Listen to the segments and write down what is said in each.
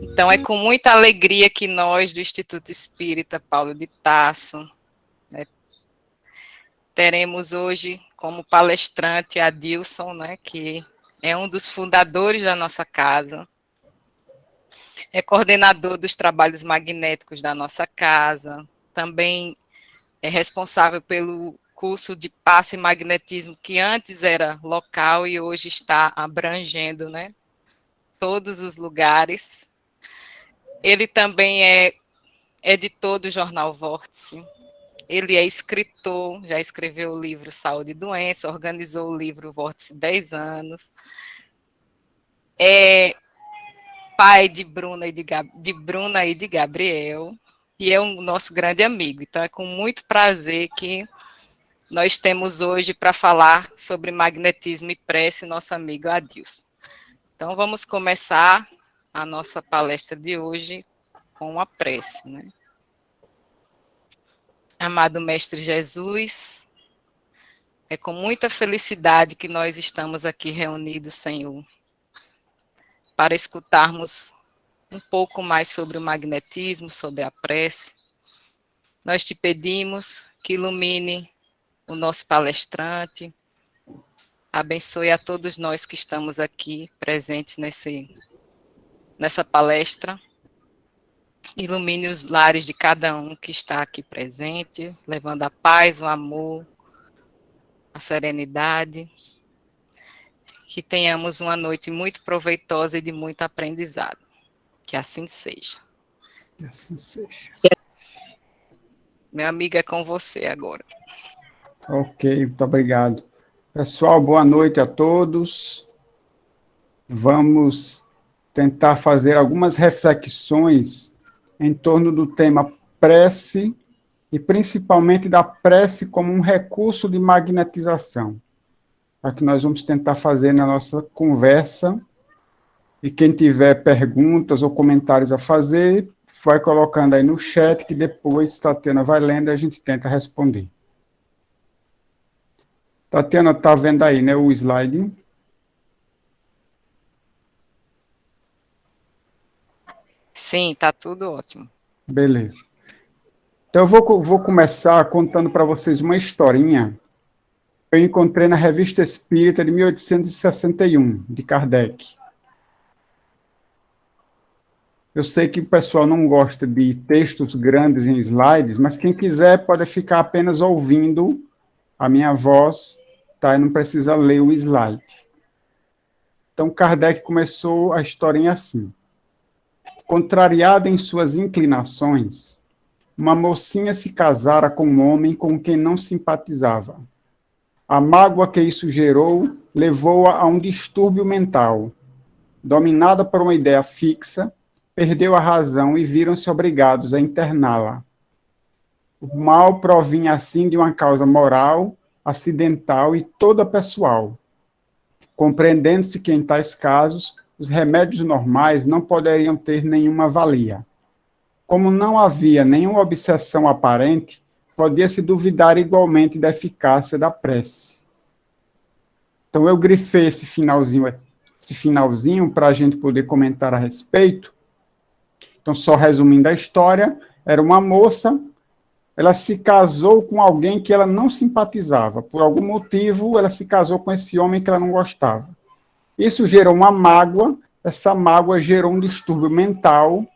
Então, é com muita alegria que nós, do Instituto Espírita Paulo de Tarso, né, teremos hoje como palestrante a Dilson, né, que é um dos fundadores da nossa casa, é coordenador dos trabalhos magnéticos da nossa casa, também é responsável pelo curso de passe e magnetismo, que antes era local e hoje está abrangendo, né, todos os lugares. Ele também é editor do jornal Vórtice. Ele é escritor, já escreveu o livro Saúde e Doença, organizou o livro Vórtice 10 anos. É pai de Bruna e de Gabriel, e é um nosso grande amigo. Então, é com muito prazer que nós temos hoje para falar sobre magnetismo e prece, nosso amigo Adilson. Então, vamos começar a nossa palestra de hoje com a prece, né? Amado Mestre Jesus, é com muita felicidade que nós estamos aqui reunidos, Senhor, para escutarmos um pouco mais sobre o magnetismo, sobre a prece. Nós te pedimos que ilumine o nosso palestrante, abençoe a todos nós que estamos aqui presentes nessa palestra, ilumine os lares de cada um que está aqui presente, levando a paz, o amor, a serenidade, que tenhamos uma noite muito proveitosa e de muito aprendizado. Que assim seja. Que assim seja. Meu amigo, é com você agora. Ok, muito obrigado. Pessoal, boa noite a todos. Vamos tentar fazer algumas reflexões em torno do tema prece e principalmente da prece como um recurso de magnetização. É o que nós vamos tentar fazer na nossa conversa. E quem tiver perguntas ou comentários a fazer, vai colocando aí no chat, que depois Tatiana vai lendo e a gente tenta responder. Tatiana, está vendo aí, né, o slide? Sim, está tudo ótimo. Beleza. Então, eu vou começar contando para vocês uma historinha que eu encontrei na Revista Espírita de 1861, de Kardec. Eu sei que o pessoal não gosta de textos grandes em slides, mas quem quiser pode ficar apenas ouvindo a minha voz, tá? E não precisa ler o slide. Então, Kardec começou a historinha assim. Contrariada em suas inclinações, uma mocinha se casara com um homem com quem não simpatizava. A mágoa que isso gerou levou-a a um distúrbio mental. Dominada por uma ideia fixa, perdeu a razão e viram-se obrigados a interná-la. O mal provinha assim de uma causa moral, acidental e toda pessoal. Compreendendo-se que, em tais casos, os remédios normais não poderiam ter nenhuma valia. Como não havia nenhuma obsessão aparente, podia-se duvidar igualmente da eficácia da prece. Então, eu grifei esse finalzinho para a gente poder comentar a respeito. Então, só resumindo a história, era uma moça, ela se casou com alguém que ela não simpatizava. Por algum motivo, ela se casou com esse homem que ela não gostava. Isso gerou uma mágoa, essa mágoa gerou um distúrbio mental,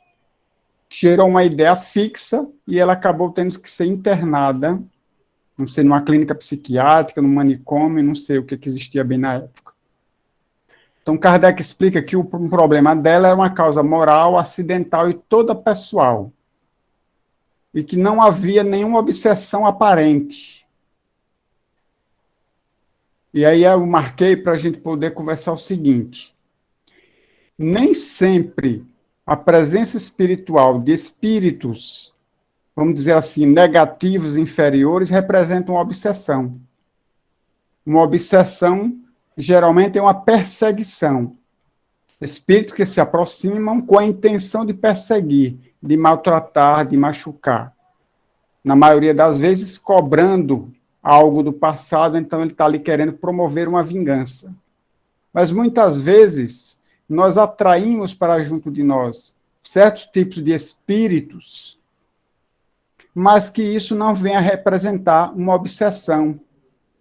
gerou uma ideia fixa, e ela acabou tendo que ser internada, não sei, numa clínica psiquiátrica, num manicômio, não sei o que existia bem na época. Então, Kardec explica que o problema dela era uma causa moral, acidental e toda pessoal. E que não havia nenhuma obsessão aparente. E aí eu marquei para a gente poder conversar o seguinte. Nem sempre a presença espiritual de espíritos, vamos dizer assim, negativos, inferiores, representa uma obsessão. Uma obsessão geralmente é uma perseguição. Espíritos que se aproximam com a intenção de perseguir, de maltratar, de machucar. Na maioria das vezes, cobrando algo do passado, então ele está ali querendo promover uma vingança. Mas muitas vezes, nós atraímos para junto de nós certos tipos de espíritos, mas que isso não vem a representar uma obsessão.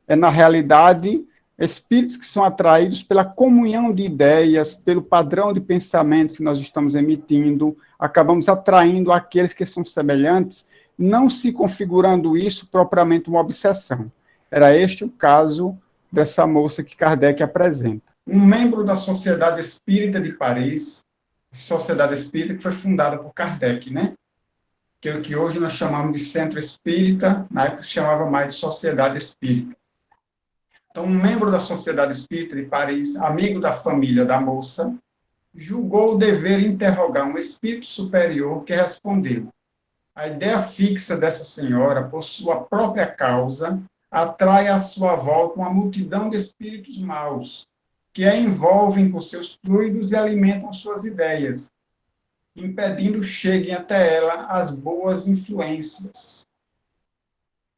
É, na realidade, espíritos que são atraídos pela comunhão de ideias, pelo padrão de pensamentos que nós estamos emitindo, acabamos atraindo aqueles que são semelhantes, não se configurando isso propriamente uma obsessão. Era este o caso dessa moça que Kardec apresenta. Um membro da Sociedade Espírita de Paris, Sociedade Espírita que foi fundada por Kardec, né? Que é o que hoje nós chamamos de Centro Espírita, na época se chamava mais de Sociedade Espírita. Então, um membro da Sociedade Espírita de Paris, amigo da família da moça, julgou o dever interrogar um espírito superior que respondeu: a ideia fixa dessa senhora, por sua própria causa, atrai à sua volta uma multidão de espíritos maus, que a envolvem com seus fluidos e alimentam suas ideias, impedindo cheguem até ela as boas influências.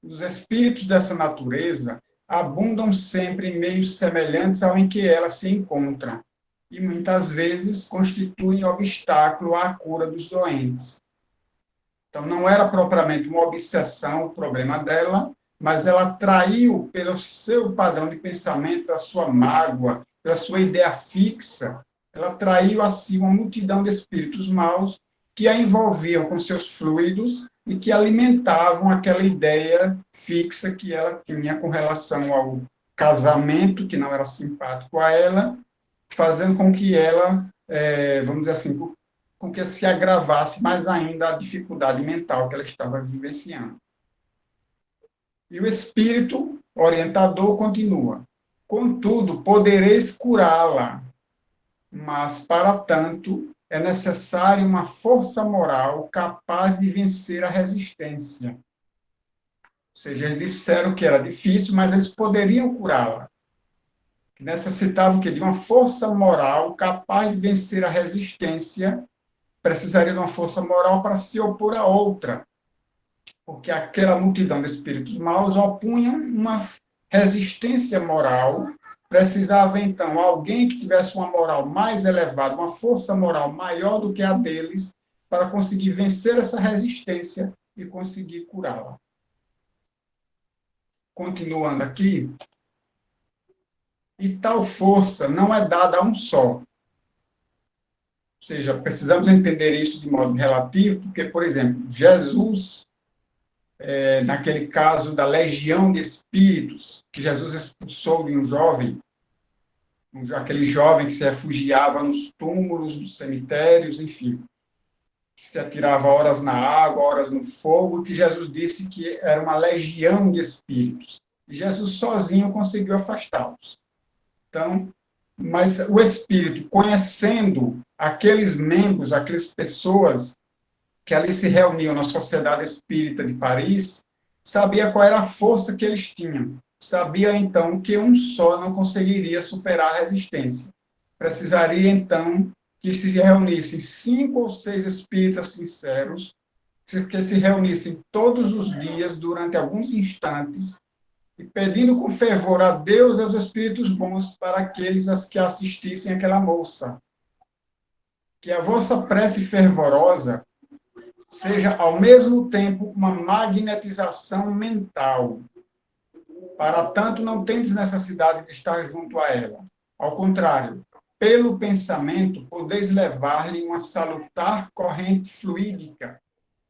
Os espíritos dessa natureza abundam sempre em meios semelhantes ao em que ela se encontra, e muitas vezes constituem obstáculo à cura dos doentes. Então, não era propriamente uma obsessão o problema dela, mas ela atraiu pelo seu padrão de pensamento, pela sua mágoa, pela sua ideia fixa, ela atraiu a si uma multidão de espíritos maus que a envolviam com seus fluidos e que alimentavam aquela ideia fixa que ela tinha com relação ao casamento, que não era simpático a ela, fazendo com que ela, vamos dizer assim, com que se agravasse mais ainda a dificuldade mental que ela estava vivenciando. E o espírito orientador continua: contudo, podereis curá-la, mas, para tanto, é necessária uma força moral capaz de vencer a resistência. Ou seja, eles disseram que era difícil, mas eles poderiam curá-la. Necessitavam de uma força moral capaz de vencer a resistência, precisaria de uma força moral para se opor a outra, porque aquela multidão de espíritos maus opunham uma resistência moral. Precisava, então, alguém que tivesse uma moral mais elevada, uma força moral maior do que a deles, para conseguir vencer essa resistência e conseguir curá-la. Continuando aqui, e tal força não é dada a um só. Ou seja, precisamos entender isso de modo relativo, porque, por exemplo, Jesus, naquele caso da legião de espíritos, que Jesus expulsou de um jovem, aquele jovem que se refugiava nos túmulos dos cemitérios, enfim, que se atirava horas na água, horas no fogo, que Jesus disse que era uma legião de espíritos. E Jesus sozinho conseguiu afastá-los. Então, mas o espírito, conhecendo aqueles membros, aquelas pessoas que ali se reuniam na Sociedade Espírita de Paris, sabia qual era a força que eles tinham. Sabia, então, que um só não conseguiria superar a resistência. Precisaria, então, que se reunissem 5 ou 6 espíritas sinceros, que se reunissem todos os dias, durante alguns instantes, e pedindo com fervor a Deus e aos espíritos bons para aqueles que assistissem aquela moça. Que a vossa prece fervorosa seja, ao mesmo tempo, uma magnetização mental. Para tanto, não tendes necessidade de estar junto a ela. Ao contrário, pelo pensamento, podeis levar-lhe uma salutar corrente fluídica,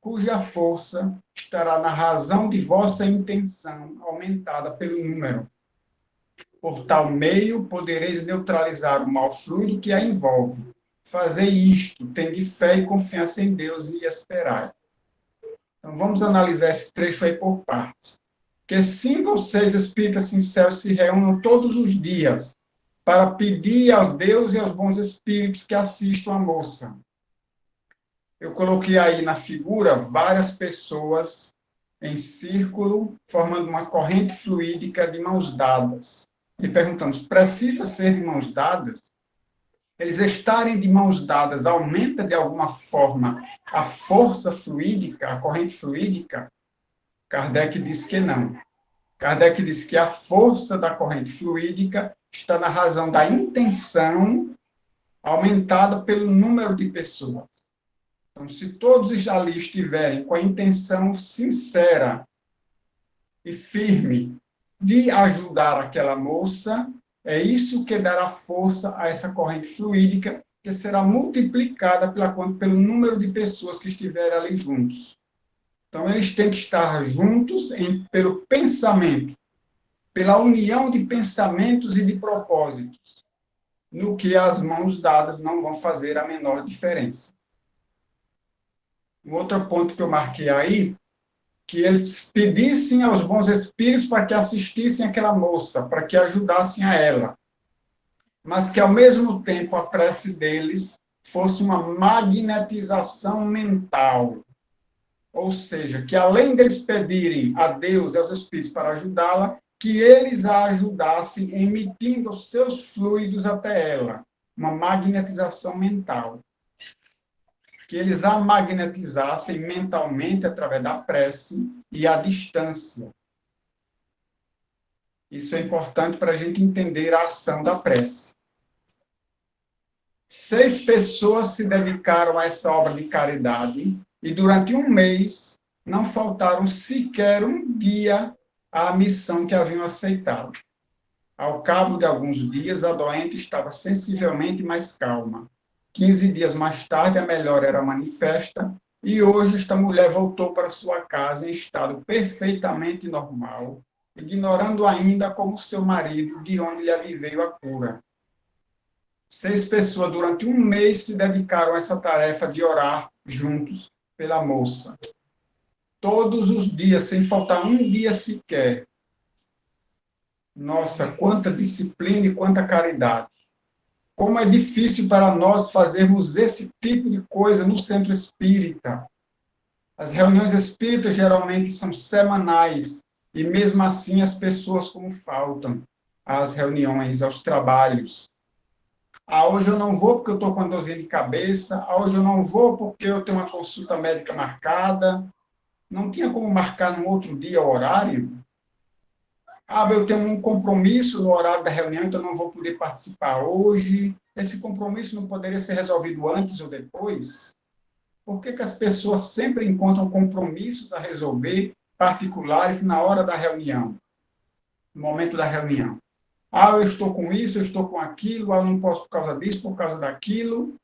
cuja força estará na razão de vossa intenção, aumentada pelo número. Por tal meio, podereis neutralizar o mal fluido que a envolve. Fazei isto, tende fé e confiança em Deus e esperai. Então, vamos analisar esse trecho aí por partes. Que 5 ou 6 espíritas sinceros se reúnam todos os dias para pedir a Deus e aos bons espíritos que assistam a moça. Eu coloquei aí na figura várias pessoas em círculo, formando uma corrente fluídica de mãos dadas. E perguntamos: precisa ser de mãos dadas? eles estarem de mãos dadas, aumenta de alguma forma a força fluídica, a corrente fluídica? Kardec diz que não. Kardec diz que a força da corrente fluídica está na razão da intenção aumentada pelo número de pessoas. Então, se todos ali estiverem com a intenção sincera e firme de ajudar aquela moça, é isso que dará força a essa corrente fluídica, que será multiplicada pelo número de pessoas que estiverem ali juntos. Então, eles têm que estar juntos pelo pensamento, pela união de pensamentos e de propósitos, no que as mãos dadas não vão fazer a menor diferença. Um outro ponto que eu marquei aí, que eles pedissem aos bons espíritos para que assistissem aquela moça, para que ajudassem a ela, mas que, ao mesmo tempo, a prece deles fosse uma magnetização mental. Ou seja, que além deles pedirem a Deus e aos espíritos para ajudá-la, que eles a ajudassem emitindo os seus fluidos até ela, uma magnetização mental. Que eles a magnetizassem mentalmente através da prece e à distância. Isso é importante para a gente entender a ação da prece. 6 pessoas se dedicaram a essa obra de caridade e durante um mês não faltaram sequer um dia à missão que haviam aceitado. Ao cabo de alguns dias, a doente estava sensivelmente mais calma. 15 dias mais tarde, a melhora era manifesta e hoje esta mulher voltou para sua casa em estado perfeitamente normal, ignorando ainda como seu marido de onde lhe veio a cura. 6 pessoas durante um mês se dedicaram a essa tarefa de orar juntos pela moça. Todos os dias, sem faltar um dia sequer. Nossa, quanta disciplina e quanta caridade. Como é difícil para nós fazermos esse tipo de coisa no centro espírita. As reuniões espíritas geralmente são semanais, e mesmo assim as pessoas como faltam às reuniões, aos trabalhos. Hoje eu não vou porque eu estou com dorzinha de cabeça, hoje eu não vou porque eu tenho uma consulta médica marcada. Não tinha como marcar num outro dia o horário? Eu tenho um compromisso no horário da reunião, então não vou poder participar hoje. Esse compromisso não poderia ser resolvido antes ou depois? Por que as pessoas sempre encontram compromissos a resolver particulares na hora da reunião, no momento da reunião? Eu estou com isso, eu estou com aquilo, eu não posso por causa disso, por causa daquilo.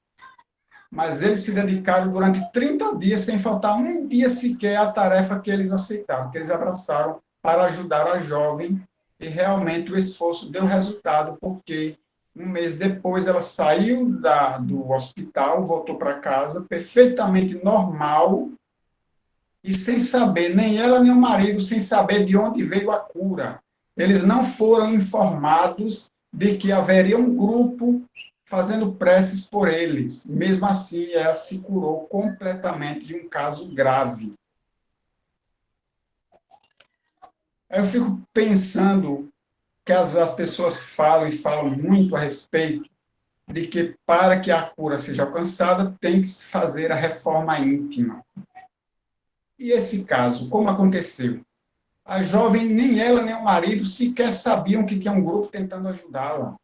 Mas eles se dedicaram durante 30 dias, sem faltar um dia sequer, à tarefa que eles aceitaram, que eles abraçaram para ajudar a jovem, e realmente o esforço deu resultado, porque um mês depois ela saiu do hospital, voltou para casa, perfeitamente normal, e sem saber, nem ela nem o marido, sem saber de onde veio a cura. Eles não foram informados de que haveria um grupo fazendo preces por eles. Mesmo assim, ela se curou completamente de um caso grave. Eu fico pensando que as pessoas falam e falam muito a respeito de que, para que a cura seja alcançada, tem que se fazer a reforma íntima. E esse caso, como aconteceu? A jovem, nem ela nem o marido, sequer sabiam que tinha um grupo tentando ajudá-la.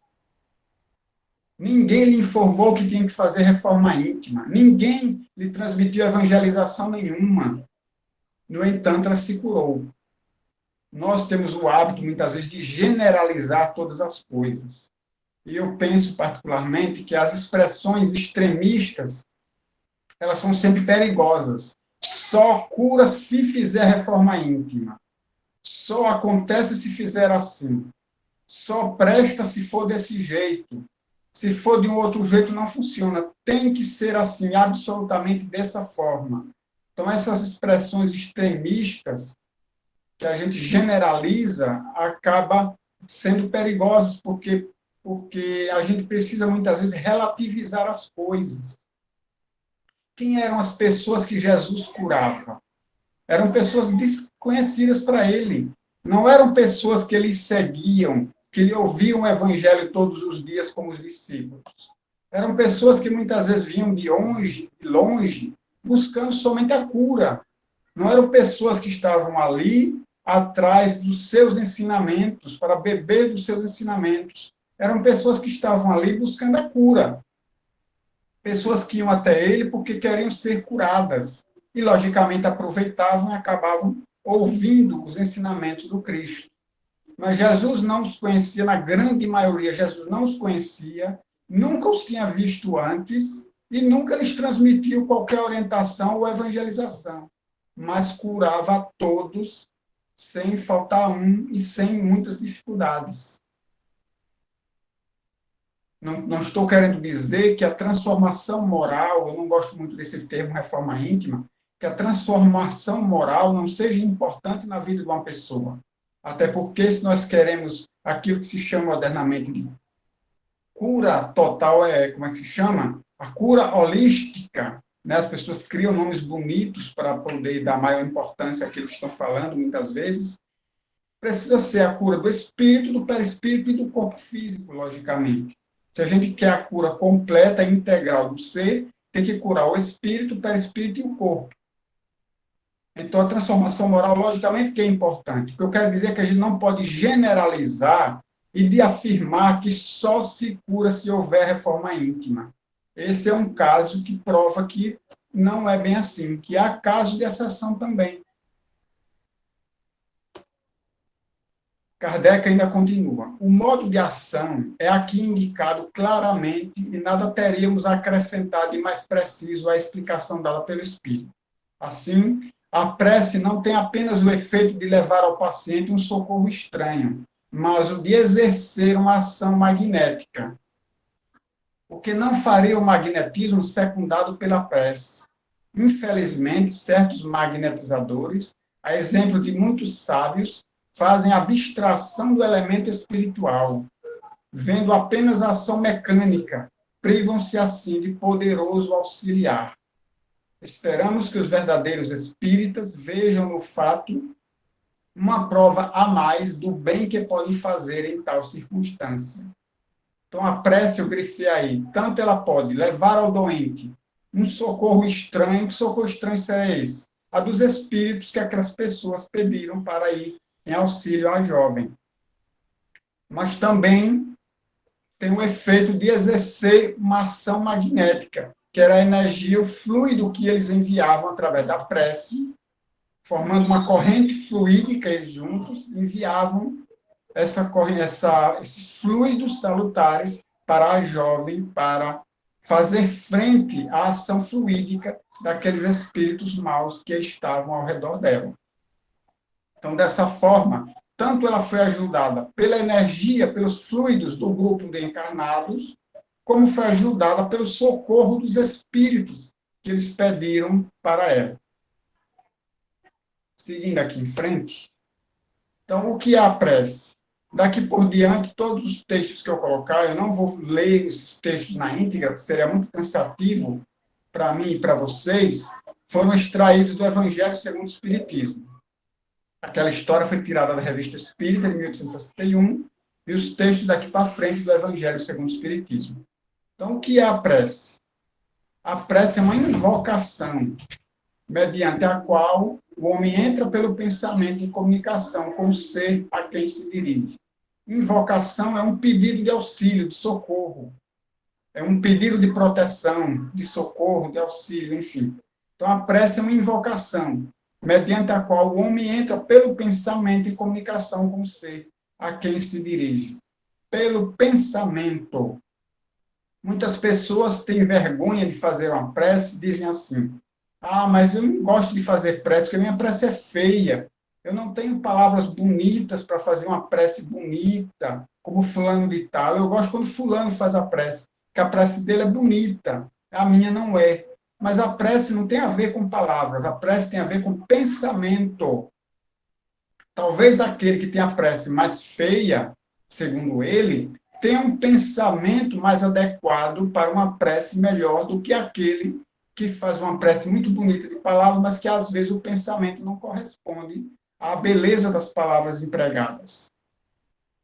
Ninguém lhe informou que tinha que fazer reforma íntima. Ninguém lhe transmitiu evangelização nenhuma. No entanto, ela se curou. Nós temos o hábito, muitas vezes, de generalizar todas as coisas. E eu penso, particularmente, que as expressões extremistas, elas são sempre perigosas. Só cura se fizer reforma íntima. Só acontece se fizer assim. Só presta se for desse jeito. Se for de um outro jeito, não funciona. Tem que ser assim, absolutamente dessa forma. Então, essas expressões extremistas, que a gente generaliza, acaba sendo perigosas, porque a gente precisa, muitas vezes, relativizar as coisas. Quem eram as pessoas que Jesus curava? Eram pessoas desconhecidas para ele. Não eram pessoas que ele seguiam, que lhe ouviam o evangelho todos os dias como os discípulos. Eram pessoas que muitas vezes vinham de longe, buscando somente a cura. Não eram pessoas que estavam ali atrás dos seus ensinamentos, para beber dos seus ensinamentos. Eram pessoas que estavam ali buscando a cura. Pessoas que iam até ele porque queriam ser curadas. E, logicamente, aproveitavam e acabavam ouvindo os ensinamentos do Cristo. Mas Jesus não os conhecia, na grande maioria, Jesus não os conhecia, nunca os tinha visto antes e nunca lhes transmitiu qualquer orientação ou evangelização, mas curava a todos sem faltar um e sem muitas dificuldades. Não estou querendo dizer que a transformação moral, eu não gosto muito desse termo reforma íntima, que a transformação moral não seja importante na vida de uma pessoa. Até porque, se nós queremos aquilo que se chama modernamente de cura total, como é que se chama? A cura holística, né? As pessoas criam nomes bonitos para poder dar maior importância àquilo que estão falando, muitas vezes. Precisa ser a cura do espírito, do perispírito e do corpo físico, logicamente. Se a gente quer a cura completa e integral do ser, tem que curar o espírito, o perispírito e o corpo. Então, a transformação moral, logicamente, que é importante. O que eu quero dizer é que a gente não pode generalizar e de afirmar que só se cura se houver reforma íntima. Esse é um caso que prova que não é bem assim, que há casos de exceção também. Kardec ainda continua. O modo de ação é aqui indicado claramente e nada teríamos a acrescentar de mais preciso à explicação dada pelo Espírito. Assim, a prece não tem apenas o efeito de levar ao paciente um socorro estranho, mas o de exercer uma ação magnética. O que não faria o magnetismo secundado pela prece. Infelizmente, certos magnetizadores, a exemplo de muitos sábios, fazem abstração do elemento espiritual, vendo apenas a ação mecânica, privam-se assim de poderoso auxiliar. Esperamos que os verdadeiros espíritas vejam no fato uma prova a mais do bem que podem fazer em tal circunstância. Então, a prece, eu grifei aí, tanto ela pode levar ao doente um socorro estranho, que socorro estranho será esse? A dos espíritos que aquelas pessoas pediram para ir em auxílio à jovem. Mas também tem o efeito de exercer uma ação magnética, que era a energia, o fluido que eles enviavam através da prece, formando uma corrente fluídica, eles juntos enviavam esses fluidos salutares para a jovem, para fazer frente à ação fluídica daqueles espíritos maus que estavam ao redor dela. Então, dessa forma, tanto ela foi ajudada pela energia, pelos fluidos do grupo de encarnados, como foi ajudada pelo socorro dos espíritos que eles pediram para ela. Seguindo aqui em frente. Então, o que é a prece? Daqui por diante, todos os textos que eu colocar, eu não vou ler esses textos na íntegra, porque seria muito cansativo para mim e para vocês, foram extraídos do Evangelho segundo o Espiritismo. Aquela história foi tirada da Revista Espírita, de 1861, e os textos daqui para frente do Evangelho segundo o Espiritismo. Então, o que é a prece? A prece é uma invocação, mediante a qual o homem entra pelo pensamento em comunicação com o ser a quem se dirige. Invocação é um pedido de auxílio, de socorro. É um pedido de proteção, de socorro, de auxílio, enfim. Então, a prece é uma invocação, mediante a qual o homem entra pelo pensamento em comunicação com o ser a quem se dirige. Pelo pensamento. Muitas pessoas têm vergonha de fazer uma prece, dizem assim: ah, mas eu não gosto de fazer prece, porque a minha prece é feia. Eu não tenho palavras bonitas para fazer uma prece bonita, como fulano de tal. Eu gosto quando fulano faz a prece, que a prece dele é bonita, a minha não é. Mas a prece não tem a ver com palavras, a prece tem a ver com pensamento. Talvez aquele que tem a prece mais feia, segundo ele, tenha um pensamento mais adequado para uma prece melhor do que aquele que faz uma prece muito bonita de palavras, mas que às vezes o pensamento não corresponde à beleza das palavras empregadas.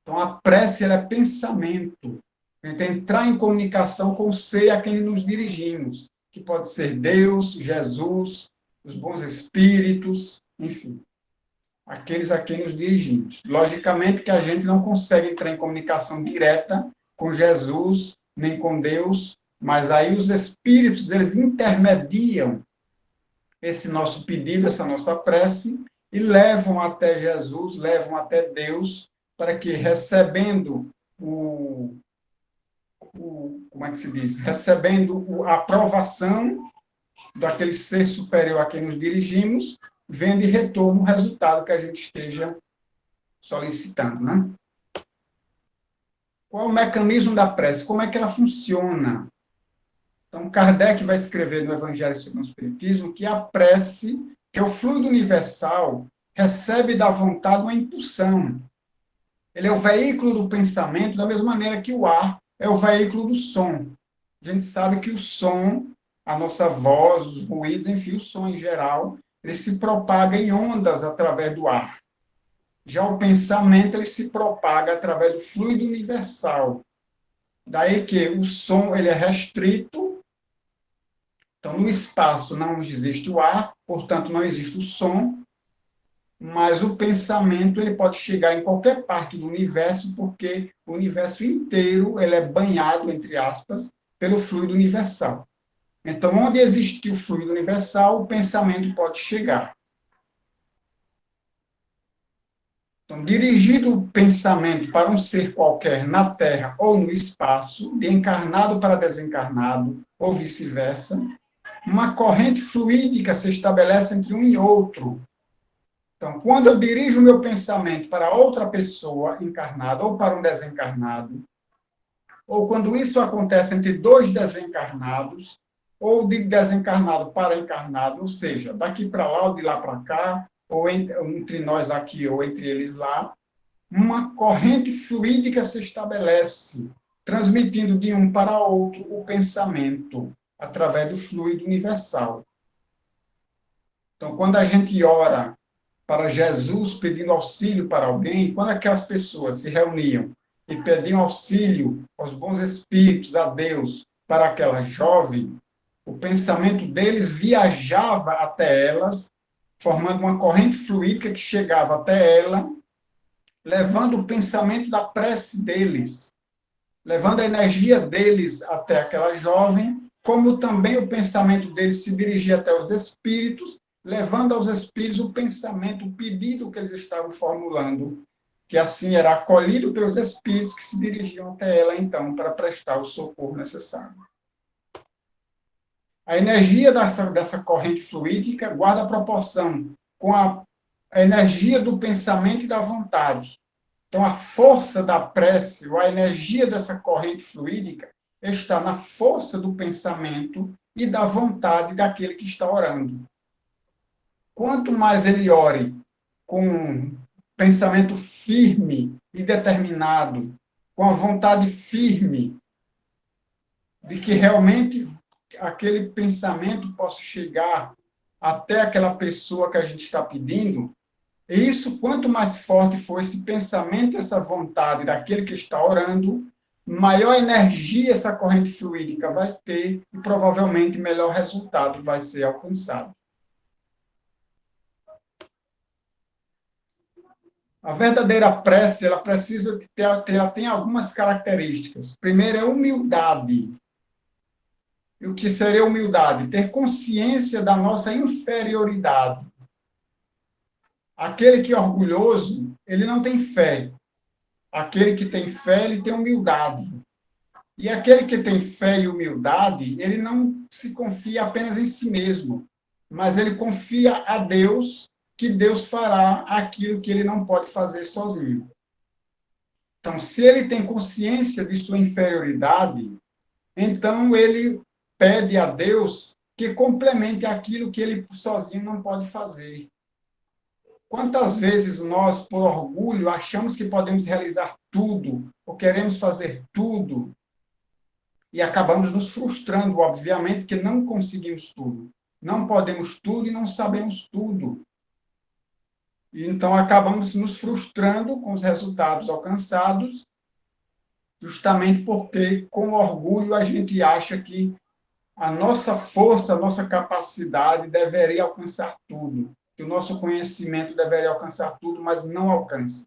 Então, a prece ela é pensamento. A gente entrar em comunicação com o ser a quem nos dirigimos, que pode ser Deus, Jesus, os bons espíritos, enfim, aqueles a quem nos dirigimos. Logicamente que a gente não consegue entrar em comunicação direta com Jesus, nem com Deus, mas aí os espíritos, eles intermediam esse nosso pedido, essa nossa prece, e levam até Jesus, levam até Deus, para que, recebendo como é que se diz? Recebendo a aprovação daquele ser superior a quem nos dirigimos, vem de retorno o resultado que a gente esteja solicitando, né? Qual é o mecanismo da prece? Como é que ela funciona? Então, Kardec vai escrever no Evangelho segundo o Espiritismo que a prece, que é o fluido universal, recebe da vontade uma impulsão. Ele é o veículo do pensamento, da mesma maneira que o ar é o veículo do som. A gente sabe que o som, a nossa voz, os ruídos, enfim, o som em geral, ele se propaga em ondas através do ar. Já o pensamento, ele se propaga através do fluido universal. Daí que o som, ele é restrito. Então, no espaço não existe o ar, portanto, não existe o som, mas o pensamento ele pode chegar em qualquer parte do universo, porque o universo inteiro ele é banhado, entre aspas, pelo fluido universal. Então, onde existe o fluido universal, o pensamento pode chegar. Então, dirigido o pensamento para um ser qualquer na Terra ou no espaço, de encarnado para desencarnado, ou vice-versa, uma corrente fluídica se estabelece entre um e outro. Então, quando eu dirijo o meu pensamento para outra pessoa encarnada ou para um desencarnado, ou quando isso acontece entre dois desencarnados, ou de desencarnado para encarnado, ou seja, daqui para lá ou de lá para cá, ou entre nós aqui ou entre eles lá, uma corrente fluídica se estabelece, transmitindo de um para outro o pensamento, através do fluido universal. Então, quando a gente ora para Jesus pedindo auxílio para alguém, quando aquelas pessoas se reuniam e pediam auxílio aos bons espíritos, a Deus, para aquela jovem, o pensamento deles viajava até elas, formando uma corrente fluídica que chegava até ela, levando o pensamento da prece deles, levando a energia deles até aquela jovem, como também o pensamento deles se dirigia até os espíritos, levando aos espíritos o pensamento, o pedido que eles estavam formulando, que assim era acolhido pelos espíritos que se dirigiam até ela, então, para prestar o socorro necessário. A energia dessa corrente fluídica guarda proporção com a energia do pensamento e da vontade. Então, a força da prece, ou a energia dessa corrente fluídica, está na força do pensamento e da vontade daquele que está orando. Quanto mais ele ore com pensamento firme e determinado, com a vontade firme de que realmente aquele pensamento possa chegar até aquela pessoa que a gente está pedindo, e isso, quanto mais forte for esse pensamento, essa vontade daquele que está orando, maior energia essa corrente fluídica vai ter e provavelmente melhor resultado vai ser alcançado. A verdadeira prece, ela precisa ela tem algumas características. Primeiro é humildade. E o que seria humildade? Ter consciência da nossa inferioridade. Aquele que é orgulhoso, ele não tem fé. Aquele que tem fé, ele tem humildade. E aquele que tem fé e humildade, ele não se confia apenas em si mesmo, mas ele confia a Deus, que Deus fará aquilo que ele não pode fazer sozinho. Então, se ele tem consciência de sua inferioridade, então ele pede a Deus que complemente aquilo que ele sozinho não pode fazer. Quantas vezes nós, por orgulho, achamos que podemos realizar tudo, ou queremos fazer tudo, e acabamos nos frustrando, obviamente, porque não conseguimos tudo. Não podemos tudo e não sabemos tudo. E então acabamos nos frustrando com os resultados alcançados justamente porque, com orgulho, a gente acha que a nossa força, a nossa capacidade deveria alcançar tudo, que o nosso conhecimento deveria alcançar tudo, mas não alcança.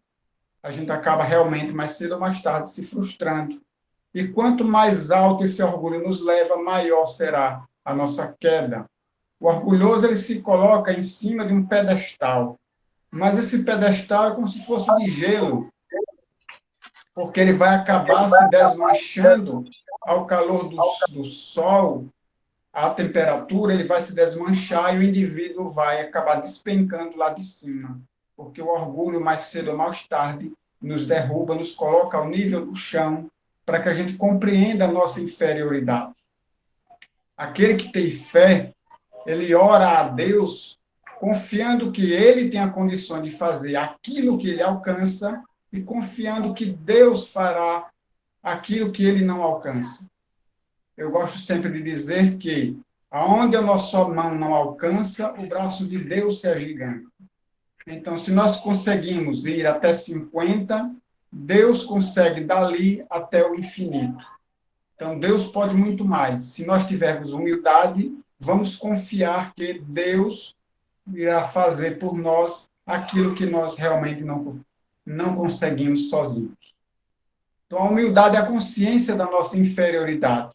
A gente acaba realmente, mais cedo ou mais tarde, se frustrando. E quanto mais alto esse orgulho nos leva, maior será a nossa queda. O orgulhoso, ele se coloca em cima de um pedestal, mas esse pedestal é como se fosse de gelo, porque ele vai acabar se desmanchando ao calor do sol, a temperatura, ele vai se desmanchar e o indivíduo vai acabar despencando lá de cima, porque o orgulho, mais cedo ou mais tarde, nos derruba, nos coloca ao nível do chão, para que a gente compreenda a nossa inferioridade. Aquele que tem fé, ele ora a Deus, confiando que ele tem a condição de fazer aquilo que ele alcança e confiando que Deus fará aquilo que ele não alcança. Eu gosto sempre de dizer que aonde a nossa mão não alcança, o braço de Deus se agiganta. Então, se nós conseguimos ir até 50, Deus consegue dali até o infinito. Então, Deus pode muito mais. Se nós tivermos humildade, vamos confiar que Deus irá fazer por nós aquilo que nós realmente não conseguimos sozinhos. Então, a humildade é a consciência da nossa inferioridade.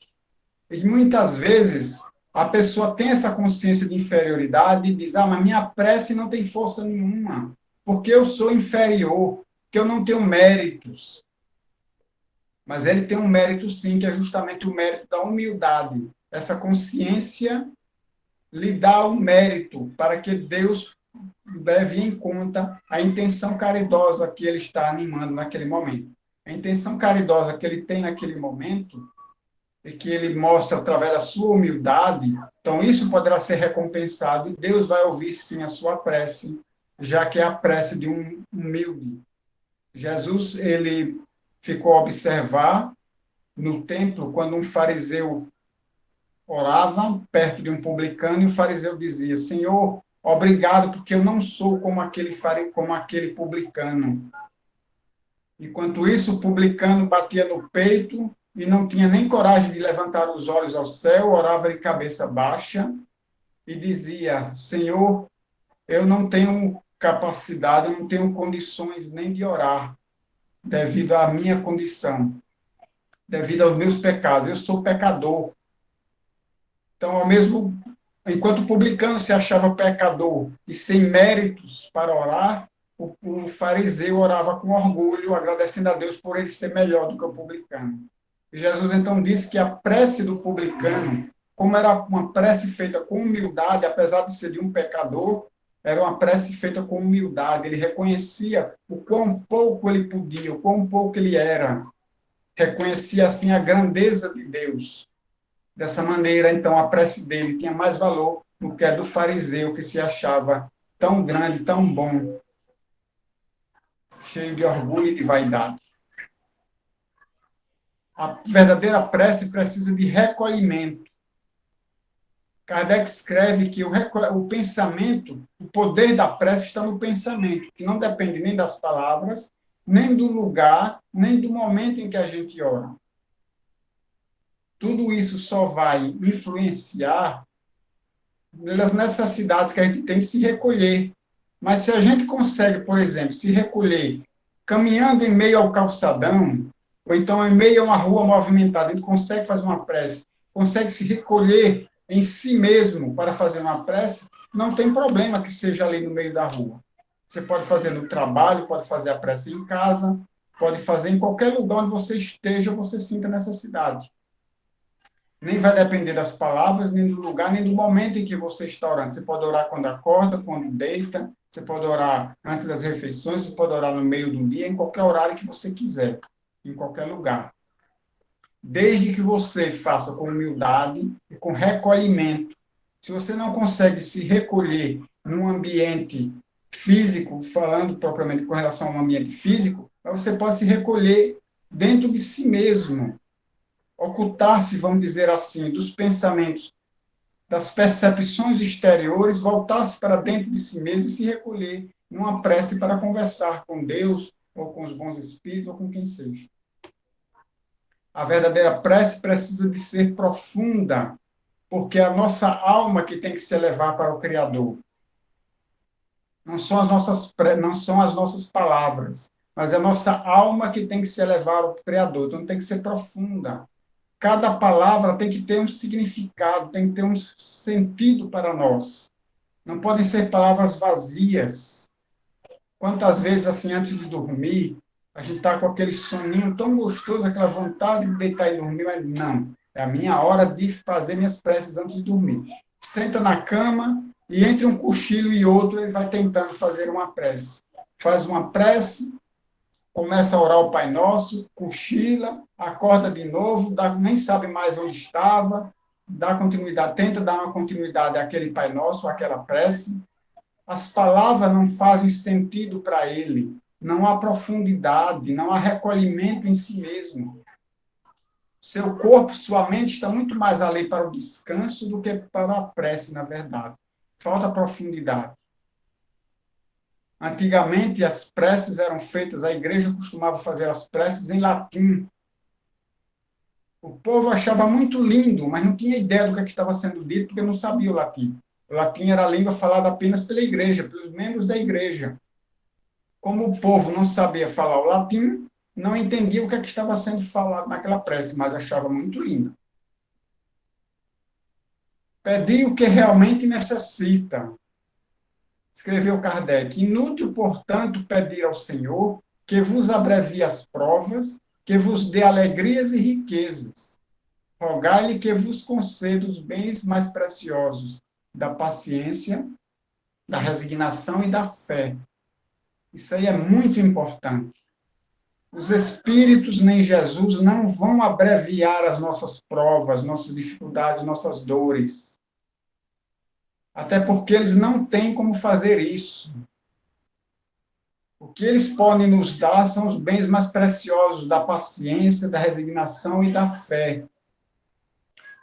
E muitas vezes a pessoa tem essa consciência de inferioridade e diz, mas minha prece não tem força nenhuma, porque eu sou inferior, porque eu não tenho méritos. Mas ele tem um mérito sim, que é justamente o mérito da humildade. Essa consciência lhe dá o mérito para que Deus leve em conta a intenção caridosa que ele está animando naquele momento. A intenção caridosa que ele tem naquele momento e que ele mostra através da sua humildade, então isso poderá ser recompensado e Deus vai ouvir sim a sua prece, já que é a prece de um humilde. Jesus, ele ficou a observar no templo quando um fariseu orava perto de um publicano e o fariseu dizia, Senhor, obrigado porque eu não sou como aquele publicano. Enquanto isso, o publicano batia no peito e não tinha nem coragem de levantar os olhos ao céu, orava de cabeça baixa e dizia, Senhor, eu não tenho capacidade, eu não tenho condições nem de orar, devido à minha condição, devido aos meus pecados. Eu sou pecador. Então, enquanto o publicano se achava pecador e sem méritos para orar, o fariseu orava com orgulho, agradecendo a Deus por ele ser melhor do que o publicano. E Jesus, então, disse que a prece do publicano, como era uma prece feita com humildade, apesar de ser de um pecador, era uma prece feita com humildade. Ele reconhecia o quão pouco ele podia, o quão pouco ele era. Reconhecia, assim, a grandeza de Deus. Dessa maneira, então, a prece dele tinha mais valor do que a do fariseu, que se achava tão grande, tão bom, cheio de orgulho e de vaidade. A verdadeira prece precisa de recolhimento. Kardec escreve que o pensamento, o poder da prece está no pensamento, que não depende nem das palavras, nem do lugar, nem do momento em que a gente ora. Tudo isso só vai influenciar nas necessidades que a gente tem de se recolher. Mas se a gente consegue, por exemplo, se recolher caminhando em meio ao calçadão, ou então em meio a uma rua movimentada, a gente consegue fazer uma prece, consegue se recolher em si mesmo para fazer uma prece, não tem problema que seja ali no meio da rua. Você pode fazer no trabalho, pode fazer a prece em casa, pode fazer em qualquer lugar onde você esteja, você sinta necessidade. Nem vai depender das palavras, nem do lugar, nem do momento em que você está orando. Você pode orar quando acorda, quando deita, você pode orar antes das refeições, você pode orar no meio do dia, em qualquer horário que você quiser, em qualquer lugar. Desde que você faça com humildade e com recolhimento. Se você não consegue se recolher num ambiente físico, falando propriamente com relação a um ambiente físico, você pode se recolher dentro de si mesmo, ocultar-se, vamos dizer assim, dos pensamentos, das percepções exteriores, voltar-se para dentro de si mesmo e se recolher numa prece para conversar com Deus, ou com os bons espíritos, ou com quem seja. A verdadeira prece precisa de ser profunda, porque é a nossa alma que tem que se elevar para o Criador. Não são as nossas palavras, mas é a nossa alma que tem que se elevar ao Criador. Então tem que ser profunda. Cada palavra tem que ter um significado, tem que ter um sentido para nós. Não podem ser palavras vazias. Quantas vezes, assim, antes de dormir, a gente está com aquele soninho tão gostoso, aquela vontade de deitar e dormir, mas não. É a minha hora de fazer minhas preces antes de dormir. Senta na cama e entre um cochilo e outro, ele vai tentando fazer uma prece. Faz uma prece, começa a orar o Pai Nosso, cochila, acorda de novo, nem sabe mais onde estava, dá continuidade, tenta dar uma continuidade àquele Pai Nosso, àquela prece. As palavras não fazem sentido para ele, não há profundidade, não há recolhimento em si mesmo. Seu corpo, sua mente está muito mais ali para o descanso do que para a prece, na verdade. Falta profundidade. Antigamente, as preces eram feitas, a igreja costumava fazer as preces em latim. O povo achava muito lindo, mas não tinha ideia do que estava sendo dito, porque não sabia o latim. O latim era a língua falada apenas pela igreja, pelos membros da igreja. Como o povo não sabia falar o latim, não entendia o que estava sendo falado naquela prece, mas achava muito linda. Pedir o que realmente necessita. Escreveu Kardec: inútil, portanto, pedir ao Senhor que vos abrevie as provas, que vos dê alegrias e riquezas. Rogai-lhe que vos conceda os bens mais preciosos da paciência, da resignação e da fé. Isso aí é muito importante. Os espíritos nem Jesus não vão abreviar as nossas provas, nossas dificuldades, nossas dores. Até porque eles não têm como fazer isso. O que eles podem nos dar são os bens mais preciosos da paciência, da resignação e da fé.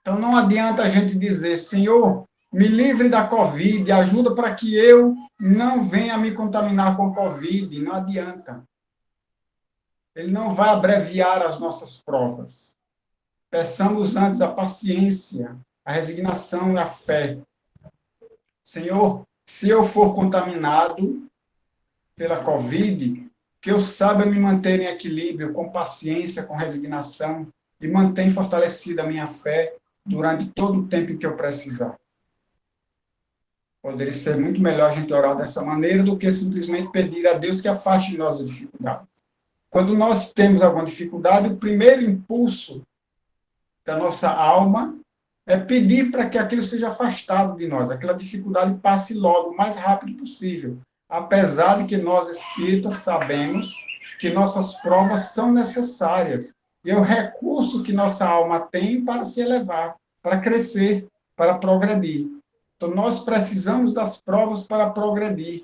Então não adianta a gente dizer: Senhor, me livre da Covid, ajuda para que eu não venha me contaminar com Covid. Não adianta. Ele não vai abreviar as nossas provas. Peçamos antes a paciência, a resignação e a fé. Senhor, se eu for contaminado pela Covid, que eu saiba me manter em equilíbrio, com paciência, com resignação, e manter fortalecida a minha fé durante todo o tempo em que eu precisar. Poderia ser muito melhor a gente orar dessa maneira do que simplesmente pedir a Deus que afaste de nós as dificuldades. Quando nós temos alguma dificuldade, o primeiro impulso da nossa alma é pedir para que aquilo seja afastado de nós, aquela dificuldade passe logo, o mais rápido possível, apesar de que nós espíritas sabemos que nossas provas são necessárias, e é o recurso que nossa alma tem para se elevar, para crescer, para progredir. Então, nós precisamos das provas para progredir.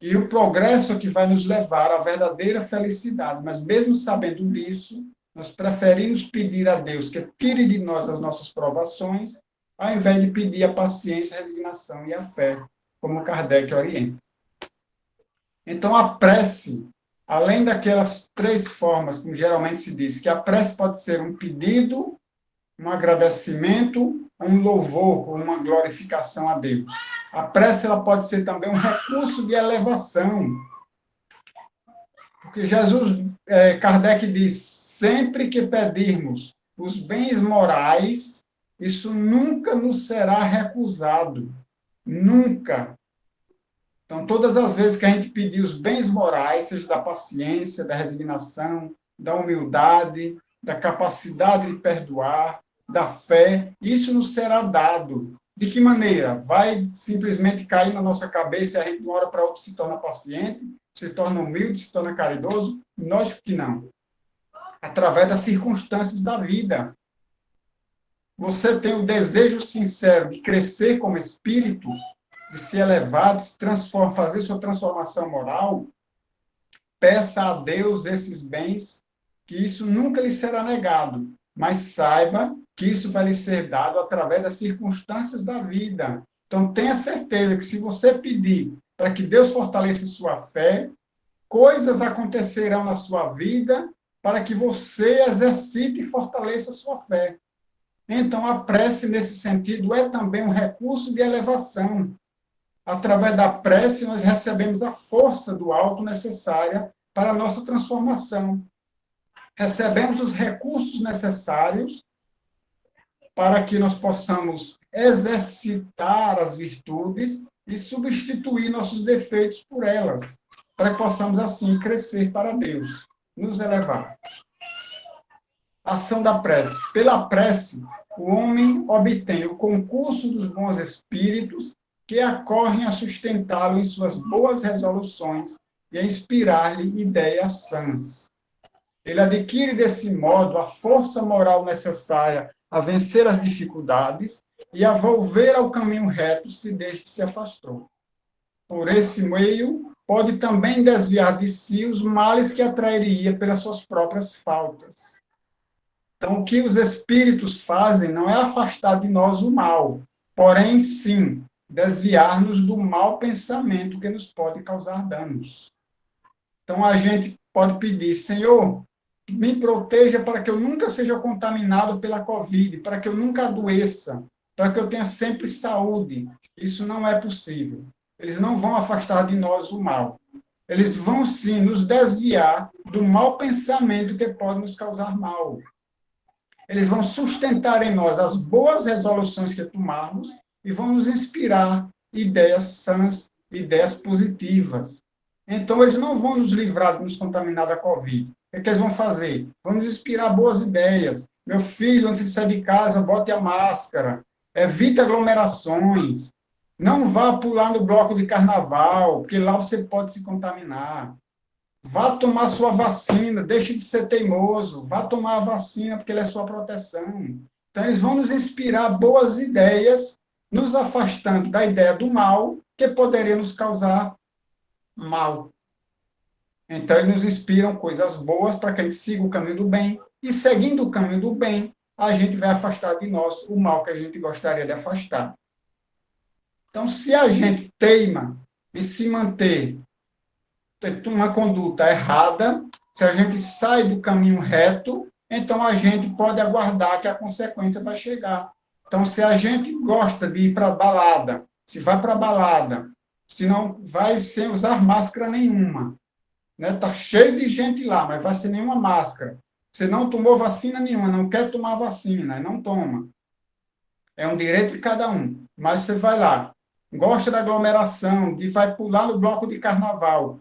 E o progresso é que vai nos levar à verdadeira felicidade. Mas mesmo sabendo disso, nós preferimos pedir a Deus que tire de nós as nossas provações, ao invés de pedir a paciência, a resignação e a fé, como Kardec orienta. Então, a prece, além daquelas 3 formas, como geralmente se diz, que a prece pode ser um pedido, um agradecimento, um louvor ou uma glorificação a Deus. A prece ela pode ser também um recurso de elevação. Porque Kardec diz, sempre que pedirmos os bens morais, isso nunca nos será recusado. Nunca. Então, todas as vezes que a gente pedir os bens morais, seja da paciência, da resignação, da humildade, da capacidade de perdoar, da fé, isso nos será dado. De que maneira? Vai simplesmente cair na nossa cabeça e a gente, de uma hora para outra, se torna paciente, se torna humilde, se torna caridoso? Nós que não. Através das circunstâncias da vida. Você tem o desejo sincero de crescer como espírito, de se elevar, de se transformar, fazer sua transformação moral, peça a Deus esses bens, que isso nunca lhe será negado, mas saiba que isso vai lhe ser dado através das circunstâncias da vida. Então, tenha certeza que se você pedir para que Deus fortaleça sua fé, coisas acontecerão na sua vida para que você exercite e fortaleça a sua fé. Então, a prece, nesse sentido, é também um recurso de elevação. Através da prece, nós recebemos a força do alto necessária para a nossa transformação. Recebemos os recursos necessários para que nós possamos exercitar as virtudes e substituir nossos defeitos por elas, para que possamos, assim, crescer para Deus, nos elevar. Ação da prece. Pela prece, o homem obtém o concurso dos bons espíritos que acorrem a sustentá-lo em suas boas resoluções e a inspirar-lhe ideias sãs. Ele adquire, desse modo, a força moral necessária a vencer as dificuldades e a volver ao caminho reto se deste se afastou. Por esse meio, pode também desviar de si os males que atrairia pelas suas próprias faltas. Então, o que os espíritos fazem não é afastar de nós o mal, porém, sim, desviar-nos do mau pensamento que nos pode causar danos. Então, a gente pode pedir, Senhor, me proteja para que eu nunca seja contaminado pela Covid, para que eu nunca adoeça, para que eu tenha sempre saúde. Isso não é possível. Eles não vão afastar de nós o mal. Eles vão, sim, nos desviar do mau pensamento que pode nos causar mal. Eles vão sustentar em nós as boas resoluções que tomarmos e vão nos inspirar ideias sãs, ideias positivas. Então, eles não vão nos livrar de nos contaminar da Covid. O que eles vão fazer? Vão nos inspirar boas ideias. Meu filho, antes de sair de casa, bote a máscara. Evite aglomerações. Não vá pular no bloco de carnaval, porque lá você pode se contaminar. Vá tomar sua vacina, deixe de ser teimoso. Vá tomar a vacina, porque ela é sua proteção. Então, eles vão nos inspirar boas ideias, nos afastando da ideia do mal, que poderia nos causar mal. Então, eles nos inspiram coisas boas para que a gente siga o caminho do bem. E, seguindo o caminho do bem, a gente vai afastar de nós o mal que a gente gostaria de afastar. Então, se a gente teima em se manter uma conduta errada, se a gente sai do caminho reto, então a gente pode aguardar que a consequência vai chegar. Então, se a gente gosta de ir para a balada, se vai para a balada, se não vai sem usar máscara nenhuma, né? Tá cheio de gente lá, mas vai sem nenhuma máscara. Você não tomou vacina nenhuma, não quer tomar vacina, não toma. É um direito de cada um. Mas você vai lá, gosta da aglomeração, de vai pular no bloco de carnaval.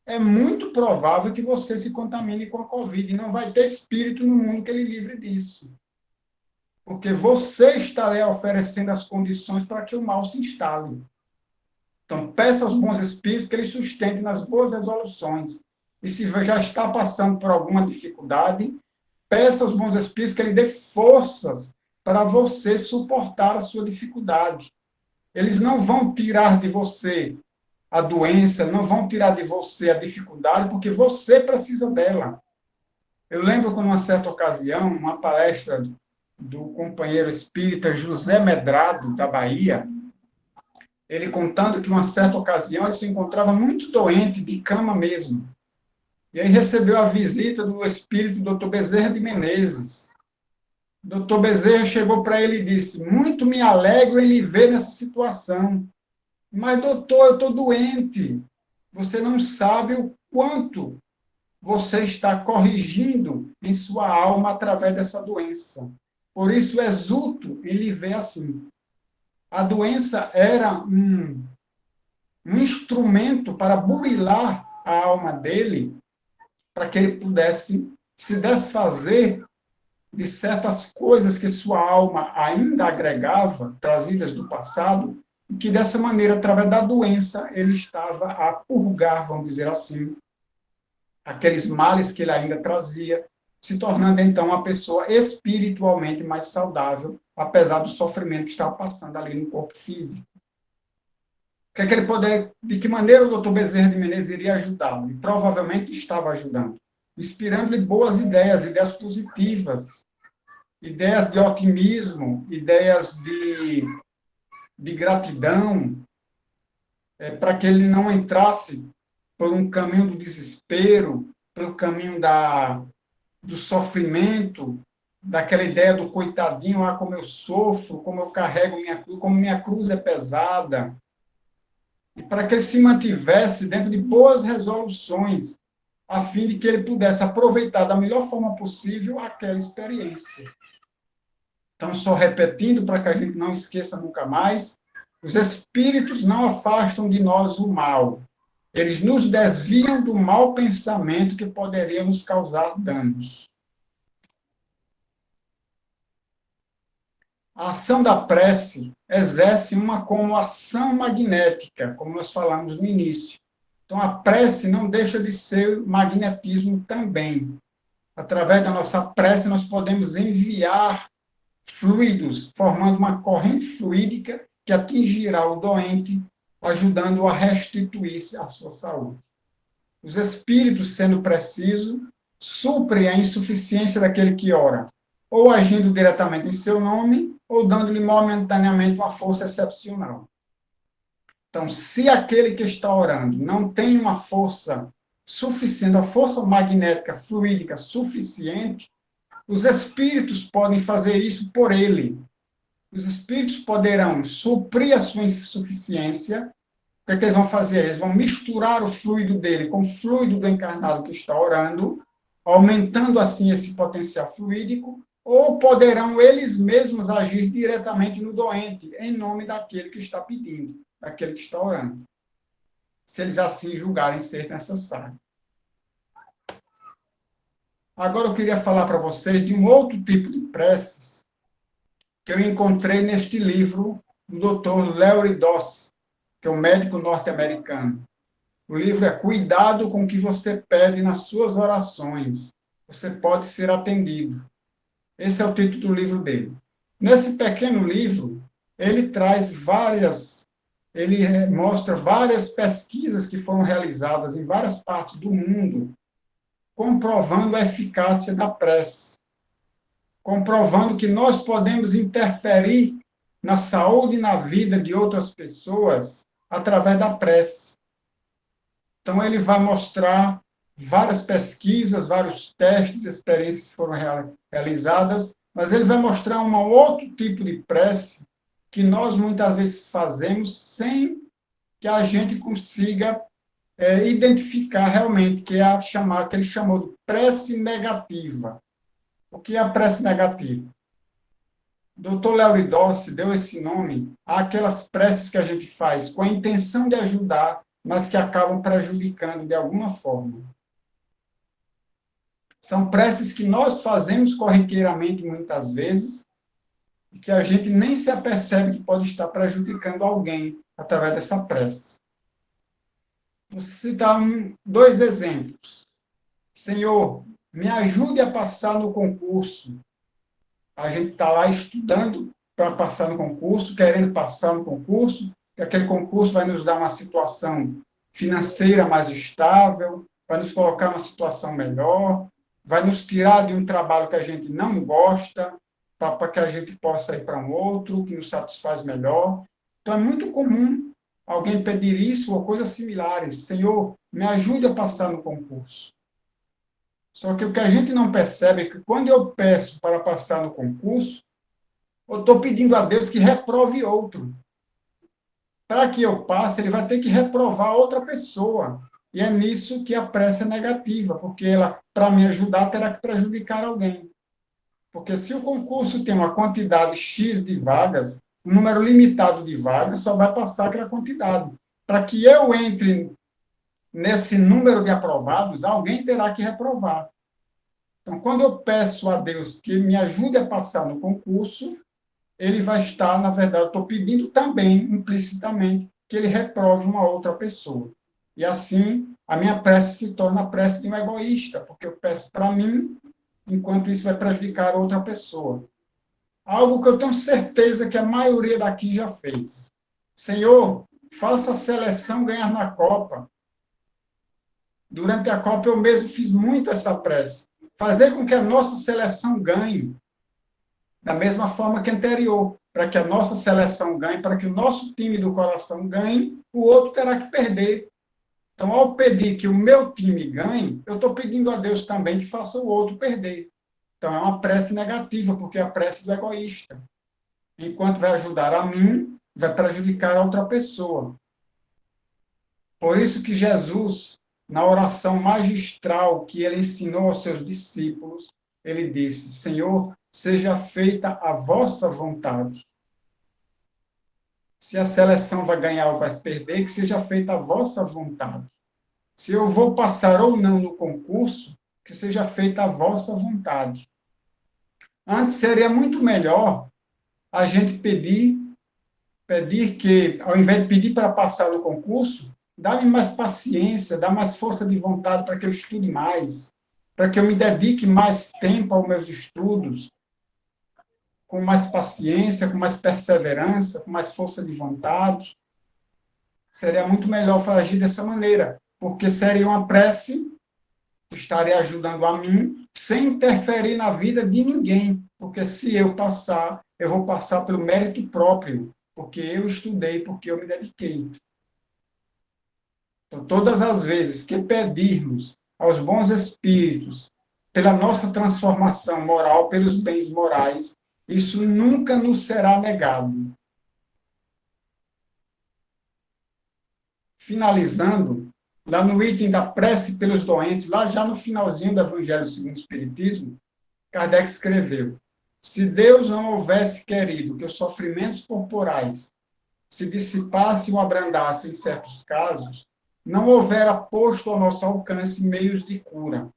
É muito provável que você se contamine com a Covid e não vai ter espírito no mundo que ele livre disso. Porque você está ali oferecendo as condições para que o mal se instale. Então, peça aos bons espíritos que eles sustentem nas boas resoluções. E se já está passando por alguma dificuldade, peça aos bons espíritos que ele dê forças para você suportar a sua dificuldade. Eles não vão tirar de você a doença, não vão tirar de você a dificuldade, porque você precisa dela. Eu lembro que, numa certa ocasião, uma palestra do companheiro espírita José Medrado, da Bahia, ele contando que, numa certa ocasião, ele se encontrava muito doente, de cama mesmo. E aí recebeu a visita do espírito Dr. Bezerra de Menezes. O Dr. Bezerra chegou para ele e disse: muito me alegro em lhe ver nessa situação. Mas, doutor, eu estou doente. Você não sabe o quanto você está corrigindo em sua alma através dessa doença. Por isso, exulto em lhe ver assim. A doença era um instrumento para burilar a alma dele, para que ele pudesse se desfazer de certas coisas que sua alma ainda agregava, trazidas do passado, e que dessa maneira, através da doença, ele estava a purgar, vamos dizer assim, aqueles males que ele ainda trazia, se tornando então uma pessoa espiritualmente mais saudável, apesar do sofrimento que estava passando ali no corpo físico. O que ele poder, de que maneira o Dr. Bezerra de Menezes iria ajudá-lo? E provavelmente estava ajudando, inspirando-lhe boas ideias, ideias positivas, ideias de otimismo, ideias de gratidão, para que ele não entrasse por um caminho do desespero, pelo caminho do sofrimento, daquela ideia do coitadinho, como eu sofro, como eu carrego minha cruz, como minha cruz é pesada. E para que ele se mantivesse dentro de boas resoluções, a fim de que ele pudesse aproveitar da melhor forma possível aquela experiência. Então, só repetindo para que a gente não esqueça nunca mais, os espíritos não afastam de nós o mal. Eles nos desviam do mau pensamento que poderia nos causar danos. A ação da prece exerce uma como ação magnética, como nós falamos no início. Então, a prece não deixa de ser magnetismo também. Através da nossa prece, nós podemos enviar fluidos, formando uma corrente fluídica que atingirá o doente, ajudando-o a restituir-se à sua saúde. Os espíritos, sendo preciso, suprem a insuficiência daquele que ora, ou agindo diretamente em seu nome, ou dando-lhe momentaneamente uma força excepcional. Então, se aquele que está orando não tem uma força suficiente, a força magnética fluídica suficiente, os espíritos podem fazer isso por ele. Os espíritos poderão suprir a sua insuficiência. O que eles vão fazer? Eles vão misturar o fluido dele com o fluido do encarnado que está orando, aumentando assim esse potencial fluídico, ou poderão eles mesmos agir diretamente no doente, em nome daquele que está pedindo, daquele que está orando, se eles assim julgarem ser necessário. Agora eu queria falar para vocês de um outro tipo de preces que eu encontrei neste livro do Dr. Larry Doss, que é um médico norte-americano. O livro é Cuidado com o que você pede nas suas orações. Você pode ser atendido. Esse é o título do livro dele. Nesse pequeno livro, ele mostra várias pesquisas que foram realizadas em várias partes do mundo, comprovando a eficácia da prece, comprovando que nós podemos interferir na saúde e na vida de outras pessoas através da prece. Então, ele vai mostrar várias pesquisas, vários testes, experiências que foram realizadas, mas ele vai mostrar um outro tipo de prece que nós muitas vezes fazemos sem que a gente consiga identificar realmente, que é que ele chamou de prece negativa. O que é a prece negativa? O Dr. Larry Doss deu esse nome àquelas preces que a gente faz com a intenção de ajudar, mas que acabam prejudicando de alguma forma. São preces que nós fazemos corriqueiramente muitas vezes e que a gente nem se apercebe que pode estar prejudicando alguém através dessa prece. Vou citar dois exemplos. Senhor, me ajude a passar no concurso. A gente está lá estudando para passar no concurso, querendo passar no concurso, que aquele concurso vai nos dar uma situação financeira mais estável, vai nos colocar numa situação melhor, vai nos tirar de um trabalho que a gente não gosta, para que a gente possa ir para um outro, que nos satisfaz melhor. Então, é muito comum alguém pedir isso ou coisas similares. Senhor, me ajude a passar no concurso. Só que o que a gente não percebe é que quando eu peço para passar no concurso, eu estou pedindo a Deus que reprove outro. Para que eu passe, ele vai ter que reprovar outra pessoa. E é nisso que a prece é negativa, porque ela, para me ajudar, terá que prejudicar alguém. Porque se o concurso tem uma quantidade X de vagas, um número limitado de vagas, só vai passar aquela quantidade. Para que eu entre nesse número de aprovados, alguém terá que reprovar. Então, quando eu peço a Deus que me ajude a passar no concurso, ele vai estar, na verdade, eu estou pedindo também, implicitamente, que ele reprove uma outra pessoa. E assim, a minha prece se torna a prece de um egoísta, porque eu peço para mim, enquanto isso vai prejudicar outra pessoa. Algo que eu tenho certeza que a maioria daqui já fez. Senhor, faça a seleção ganhar na Copa. Durante a Copa eu mesmo fiz muito essa prece. Fazer com que a nossa seleção ganhe da mesma forma que a anterior. Para que a nossa seleção ganhe, para que o nosso time do coração ganhe, o outro terá que perder. Então, ao pedir que o meu time ganhe, eu estou pedindo a Deus também que faça o outro perder. Então, é uma prece negativa, porque é a prece do egoísta. Enquanto vai ajudar a mim, vai prejudicar a outra pessoa. Por isso que Jesus, na oração magistral que ele ensinou aos seus discípulos, ele disse: Senhor, seja feita a vossa vontade. Se a seleção vai ganhar ou vai perder, que seja feita a vossa vontade. Se eu vou passar ou não no concurso, que seja feita a vossa vontade. Antes seria muito melhor a gente pedir que, ao invés de pedir para passar no concurso, dá-me mais paciência, dá mais força de vontade para que eu estude mais, para que eu me dedique mais tempo aos meus estudos, com mais paciência, com mais perseverança, com mais força de vontade. Seria muito melhor agir dessa maneira, porque seria uma prece que estaria ajudando a mim, sem interferir na vida de ninguém, porque se eu passar, eu vou passar pelo mérito próprio, porque eu estudei, porque eu me dediquei. Então, todas as vezes que pedirmos aos bons espíritos pela nossa transformação moral, pelos bens morais, isso nunca nos será negado. Finalizando, lá no item da prece pelos doentes, lá já no finalzinho do Evangelho segundo o Espiritismo, Kardec escreveu: se Deus não houvesse querido que os sofrimentos corporais se dissipassem ou abrandassem em certos casos, não houvera posto ao nosso alcance meios de cura.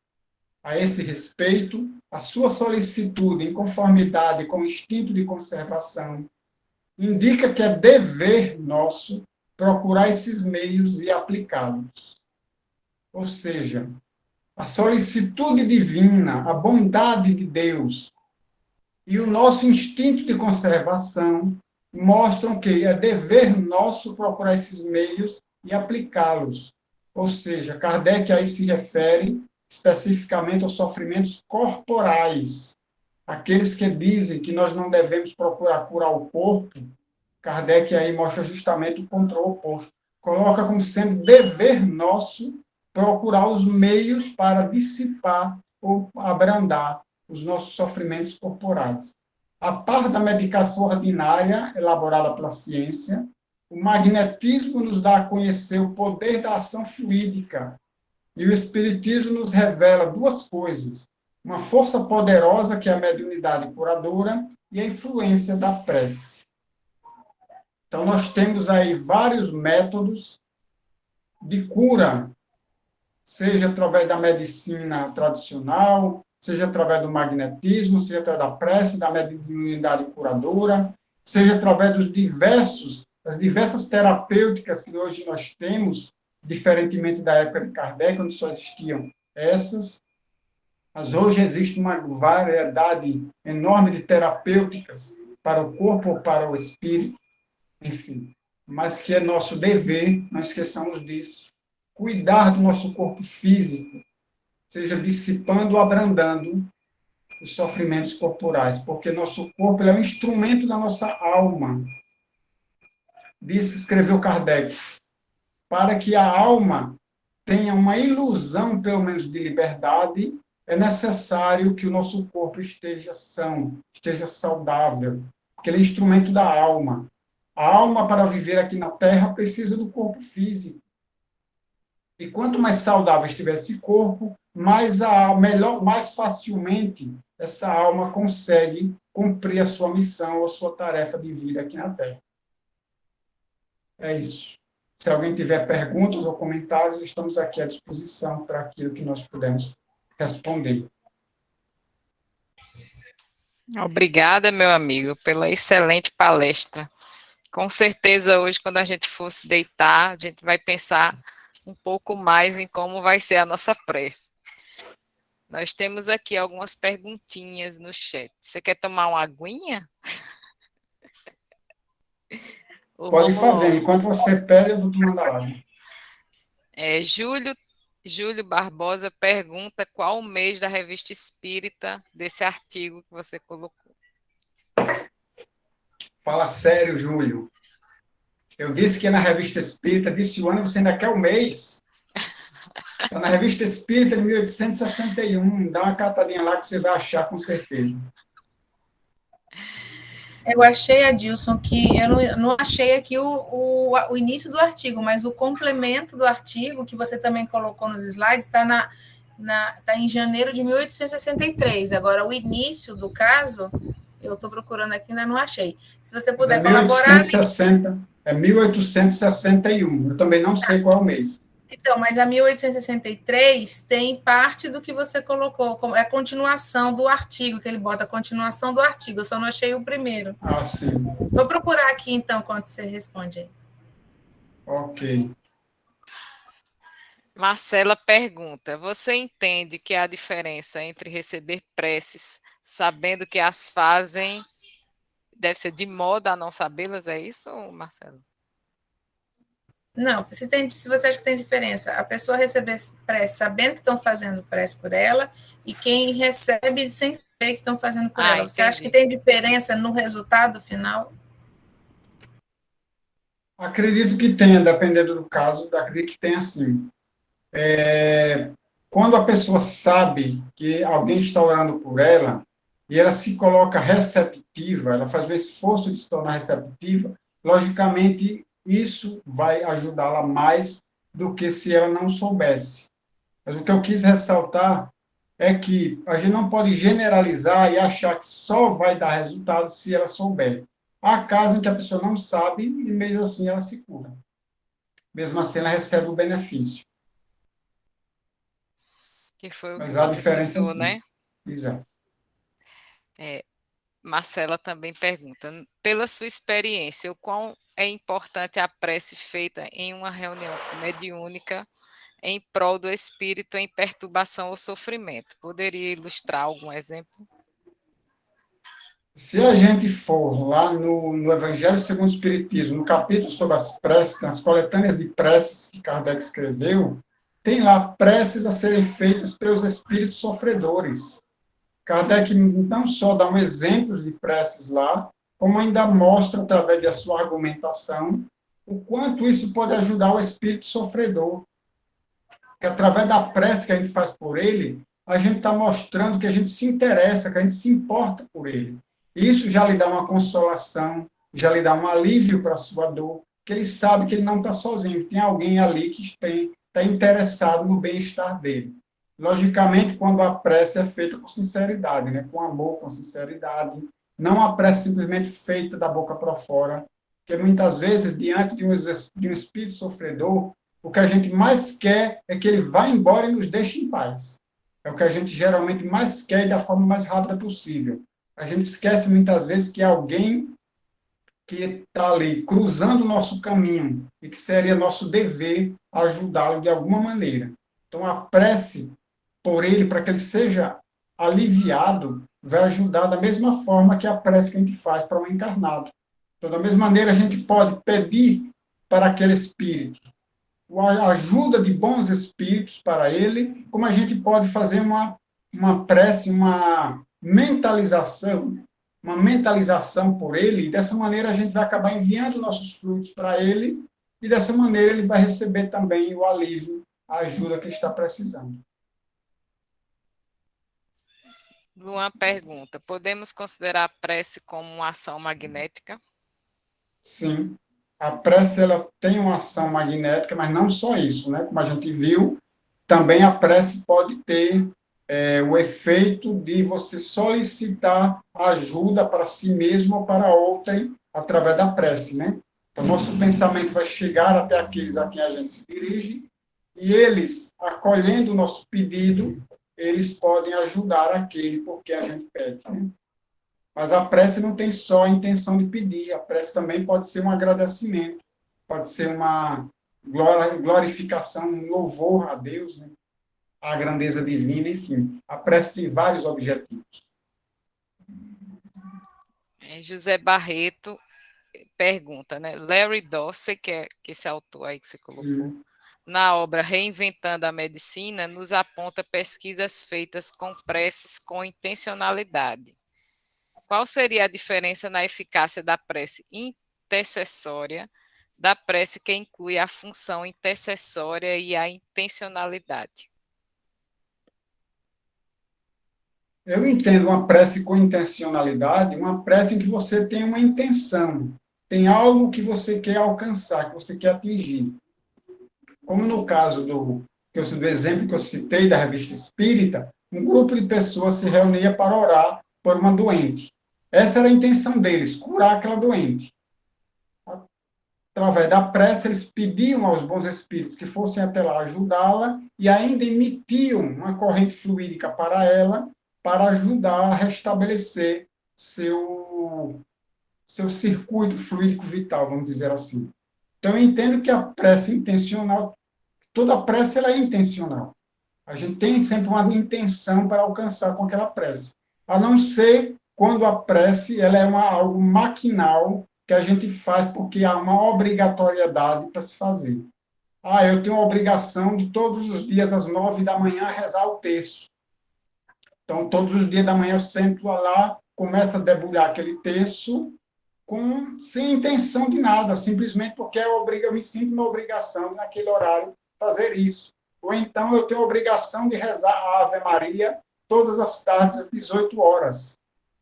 A esse respeito, a sua solicitude em conformidade com o instinto de conservação indica que é dever nosso procurar esses meios e aplicá-los. Ou seja, a solicitude divina, a bondade de Deus e o nosso instinto de conservação mostram que é dever nosso procurar esses meios e aplicá-los. Ou seja, Kardec aí se refere especificamente aos sofrimentos corporais. Aqueles que dizem que nós não devemos procurar curar o corpo, Kardec aí mostra justamente o controle oposto. Coloca como sendo dever nosso procurar os meios para dissipar ou abrandar os nossos sofrimentos corporais. A par da medicação ordinária elaborada pela ciência, o magnetismo nos dá a conhecer o poder da ação fluídica e o espiritismo nos revela duas coisas: uma força poderosa que é a mediunidade curadora e a influência da prece. Então, nós temos aí vários métodos de cura, seja através da medicina tradicional, seja através do magnetismo, seja através da prece, da mediunidade curadora, seja através das diversas terapêuticas que hoje nós temos, diferentemente da época de Kardec, onde só existiam essas. Mas hoje existe uma variedade enorme de terapêuticas para o corpo ou para o espírito, enfim. Mas que é nosso dever, não esqueçamos disso, cuidar do nosso corpo físico, seja dissipando ou abrandando os sofrimentos corporais, porque nosso corpo é um instrumento da nossa alma. Escreveu Kardec, para que a alma tenha uma ilusão, pelo menos, de liberdade, é necessário que o nosso corpo esteja são, esteja saudável, porque ele é instrumento da alma. A alma, para viver aqui na Terra, precisa do corpo físico. E quanto mais saudável estiver esse corpo, mais facilmente essa alma consegue cumprir a sua missão ou a sua tarefa de vida aqui na Terra. É isso. Se alguém tiver perguntas ou comentários, estamos aqui à disposição para aquilo que nós pudermos responder. Obrigada, meu amigo, pela excelente palestra. Com certeza, hoje, quando a gente for se deitar, a gente vai pensar um pouco mais em como vai ser a nossa prece. Nós temos aqui algumas perguntinhas no chat. Você quer tomar uma aguinha? Pode fazer. Enquanto você pede, eu vou te mandar lá. Júlio Barbosa pergunta qual o mês da Revista Espírita desse artigo que você colocou. Fala sério, Júlio. Eu disse que na Revista Espírita, disse o ano, você ainda quer o mês? Está na Revista Espírita de 1861. Dá uma catadinha lá que você vai achar com certeza. Eu achei, Adilson, que eu não achei aqui o início do artigo, mas o complemento do artigo, que você também colocou nos slides, tá em janeiro de 1863. Agora, o início do caso, eu estou procurando aqui, ainda não achei. Se você Mas é puder colaborar. 1860, é 1861. Eu também não sei qual é o mês. Então, mas a 1863 tem parte do que você colocou, é a continuação do artigo, que ele bota a continuação do artigo, eu só não achei o primeiro. Ah, sim. Vou procurar aqui, então, enquanto você responde aí. Ok. Marcela pergunta: você entende que há diferença entre receber preces, sabendo que as fazem, deve ser de modo a não sabê-las? É isso, Marcela? Não, se você acha que tem diferença, a pessoa receber prece sabendo que estão fazendo prece por ela e quem recebe sem saber que estão fazendo por ela. Você acha que tem diferença no resultado final? Acredito que tenha, dependendo do caso, acredito que tenha sim. Quando a pessoa sabe que alguém está orando por ela e ela se coloca receptiva, ela faz o esforço de se tornar receptiva, logicamente isso vai ajudá-la mais do que se ela não soubesse. Mas o que eu quis ressaltar é que a gente não pode generalizar e achar que só vai dar resultado se ela souber. Há casos em que a pessoa não sabe e mesmo assim ela se cura. Mesmo assim ela recebe o benefício. Que foi o que Mas há você diferença citou, sim. né? Exato. Marcela também pergunta: pela sua experiência, o quão é importante a prece feita em uma reunião mediúnica em prol do espírito em perturbação ou sofrimento? Poderia ilustrar algum exemplo? Se a gente for lá no Evangelho segundo o Espiritismo, no capítulo sobre as preces, nas coletâneas de preces que Kardec escreveu, tem lá preces a serem feitas pelos espíritos sofredores. Kardec não só dá um exemplo de preces lá, como ainda mostra, através da sua argumentação, o quanto isso pode ajudar o espírito sofredor. Que através da prece que a gente faz por ele, a gente está mostrando que a gente se interessa, que a gente se importa por ele. Isso já lhe dá uma consolação, já lhe dá um alívio para a sua dor, que ele sabe que ele não está sozinho, tem alguém ali que está interessado no bem-estar dele. Logicamente, quando a prece é feita com sinceridade, né? Com amor, com sinceridade, não a prece simplesmente feita da boca para fora, porque muitas vezes, diante de um espírito sofredor, o que a gente mais quer é que ele vá embora e nos deixe em paz. É o que a gente geralmente mais quer e da forma mais rápida possível. A gente esquece muitas vezes que alguém que está ali cruzando o nosso caminho e que seria nosso dever ajudá-lo de alguma maneira. Então, a prece por ele, para que ele seja aliviado, vai ajudar da mesma forma que a prece que a gente faz para um encarnado. Então, da mesma maneira, a gente pode pedir para aquele espírito a ajuda de bons espíritos para ele, como a gente pode fazer uma prece, uma mentalização por ele, e dessa maneira a gente vai acabar enviando nossos frutos para ele, e dessa maneira ele vai receber também o alívio, a ajuda que está precisando. Luan pergunta: podemos considerar a prece como uma ação magnética? Sim. A prece ela tem uma ação magnética, mas não só isso, né? Como a gente viu, também a prece pode ter o efeito de você solicitar ajuda para si mesmo ou para outrem através da prece, né? Então, nosso pensamento vai chegar até aqueles a quem a gente se dirige e eles, acolhendo o nosso pedido, eles podem ajudar aquele por quem a gente pede, né? Mas a prece não tem só a intenção de pedir, a prece também pode ser um agradecimento, pode ser uma glorificação, um louvor a Deus, né? A grandeza divina, enfim. A prece tem vários objetivos. José Barreto pergunta, né? Larry Dossey, que é esse autor aí que você colocou, sim, na obra Reinventando a Medicina, nos aponta pesquisas feitas com preces com intencionalidade. Qual seria a diferença na eficácia da prece intercessória da prece que inclui a função intercessória e a intencionalidade? Eu entendo uma prece com intencionalidade, uma prece em que você tem uma intenção, tem algo que você quer alcançar, que você quer atingir. Como no caso do exemplo que eu citei da Revista Espírita, um grupo de pessoas se reunia para orar por uma doente. Essa era a intenção deles, curar aquela doente. Através da prece, eles pediam aos bons espíritos que fossem até lá ajudá-la e ainda emitiam uma corrente fluídica para ela, para ajudar a restabelecer seu circuito fluídico vital, vamos dizer assim. Então, eu entendo que a prece intencional, toda prece ela é intencional. A gente tem sempre uma intenção para alcançar com aquela prece. A não ser quando a prece ela é algo maquinal que a gente faz porque há uma obrigatoriedade para se fazer. Eu tenho a obrigação de todos os dias, às 9 da manhã, rezar o terço. Então, todos os dias da manhã eu sento lá, começo a debulhar aquele terço, sem intenção de nada, simplesmente porque eu me sinto na obrigação, naquele horário, fazer isso. Ou então eu tenho a obrigação de rezar a Ave Maria todas as tardes, às 18 horas.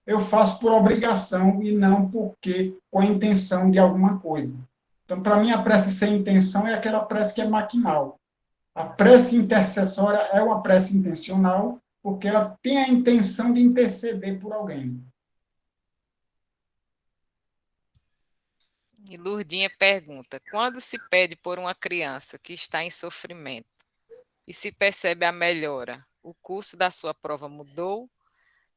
Eu faço por obrigação e não porque com a intenção de alguma coisa. Então, para mim, a prece sem intenção é aquela prece que é maquinal. A prece intercessória é uma prece intencional, porque ela tem a intenção de interceder por alguém. E Lurdinha pergunta: quando se pede por uma criança que está em sofrimento e se percebe a melhora, o curso da sua prova mudou?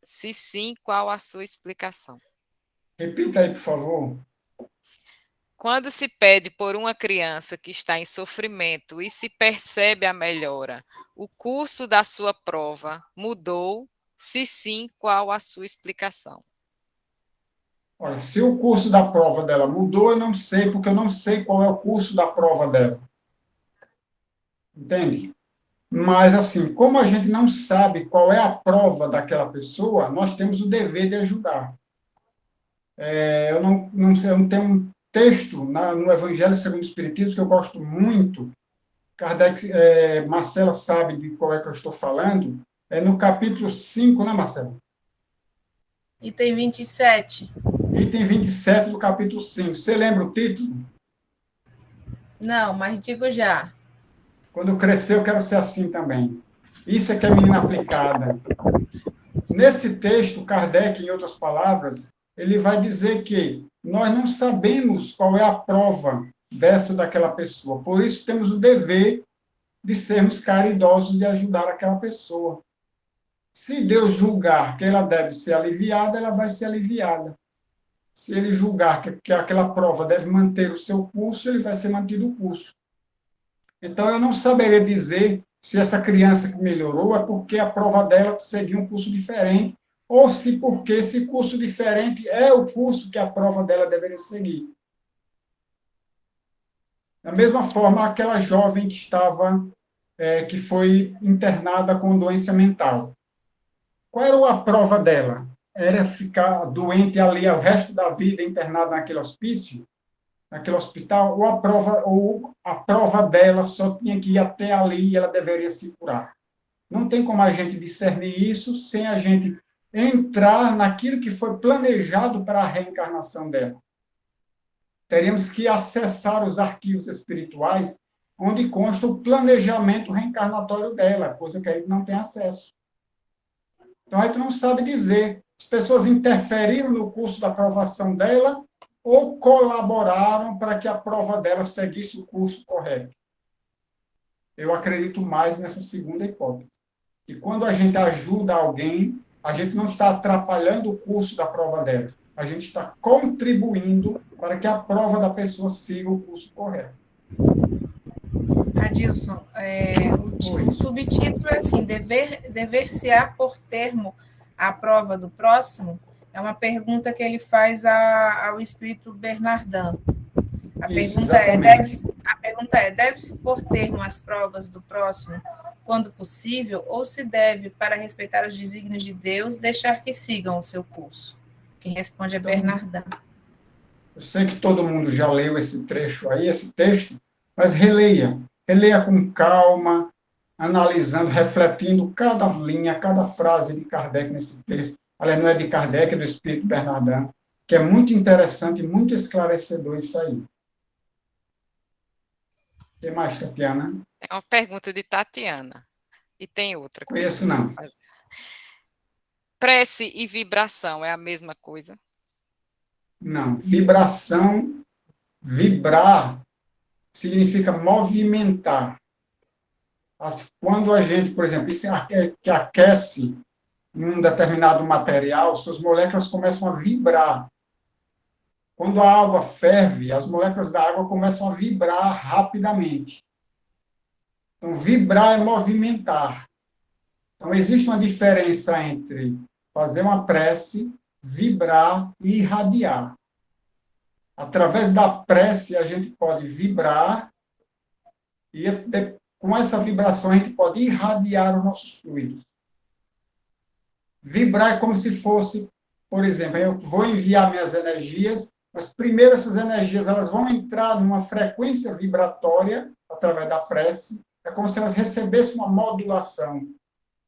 Se sim, qual a sua explicação? Repita aí, por favor. Quando se pede por uma criança que está em sofrimento e se percebe a melhora, o curso da sua prova mudou? Se sim, qual a sua explicação? Olha, se o curso da prova dela mudou, eu não sei, porque eu não sei qual é o curso da prova dela. Entende? Mas, assim, como a gente não sabe qual é a prova daquela pessoa, nós temos o dever de ajudar. Eu não tenho um texto no Evangelho segundo o Espiritismo que eu gosto muito. Kardec, Marcela sabe de qual é que eu estou falando. É no capítulo 5, né, Marcela? Item 27. Item 27 do capítulo 5. Você lembra o título? Não, mas digo já. Quando eu crescer, eu quero ser assim também. Isso é que é menina aplicada. Nesse texto, Kardec, em outras palavras, ele vai dizer que nós não sabemos qual é a prova dessa ou daquela pessoa. Por isso, temos o dever de sermos caridosos de ajudar aquela pessoa. Se Deus julgar que ela deve ser aliviada, ela vai ser aliviada. Se ele julgar que aquela prova deve manter o seu curso, ele vai ser mantido o curso. Então, eu não saberia dizer se essa criança que melhorou é porque a prova dela seguiu um curso diferente, ou se porque esse curso diferente é o curso que a prova dela deveria seguir. Da mesma forma, aquela jovem que foi internada com doença mental. Qual era a prova dela? Era ficar doente ali o resto da vida internada naquele hospício? Naquele hospital, ou a prova dela só tinha que ir até ali e ela deveria se curar. Não tem como a gente discernir isso sem a gente entrar naquilo que foi planejado para a reencarnação dela. Teríamos que acessar os arquivos espirituais onde consta o planejamento reencarnatório dela, coisa que a gente não tem acesso. Então, a gente não sabe dizer. As pessoas interferiram no curso da aprovação dela ou colaboraram para que a prova dela seguisse o curso correto. Eu acredito mais nessa segunda hipótese. E quando a gente ajuda alguém, a gente não está atrapalhando o curso da prova dela. A gente está contribuindo para que a prova da pessoa siga o curso correto. Adilson, o subtítulo é assim, dever-se-á por termo a prova do próximo? É uma pergunta que ele faz ao espírito Bernardin. A pergunta é, deve-se pôr termo às provas do próximo quando possível, ou se deve, para respeitar os desígnios de Deus, deixar que sigam o seu curso? Quem responde é Bernardin. Eu sei que todo mundo já leu esse trecho aí, esse texto, mas releia. Releia com calma, analisando, refletindo cada linha, cada frase de Kardec nesse texto. Aliás, não é de Kardec, é do Espírito Bernardin, que é muito interessante e muito esclarecedor isso aí. O que mais, Tatiana? É uma pergunta de Tatiana. E tem outra. Conheço, não. Prece e vibração é a mesma coisa? Não. Vibração, vibrar, significa movimentar. Quando a gente, por exemplo, isso que aquece um determinado material, suas moléculas começam a vibrar. Quando a água ferve, as moléculas da água começam a vibrar rapidamente. Então, vibrar é movimentar. Então, existe uma diferença entre fazer uma prece, vibrar e irradiar. Através da prece, a gente pode vibrar e, com essa vibração, a gente pode irradiar os nossos fluidos. Vibrar é como se fosse, por exemplo, eu vou enviar minhas energias, mas primeiro essas energias elas vão entrar numa frequência vibratória através da prece. É como se elas recebessem uma modulação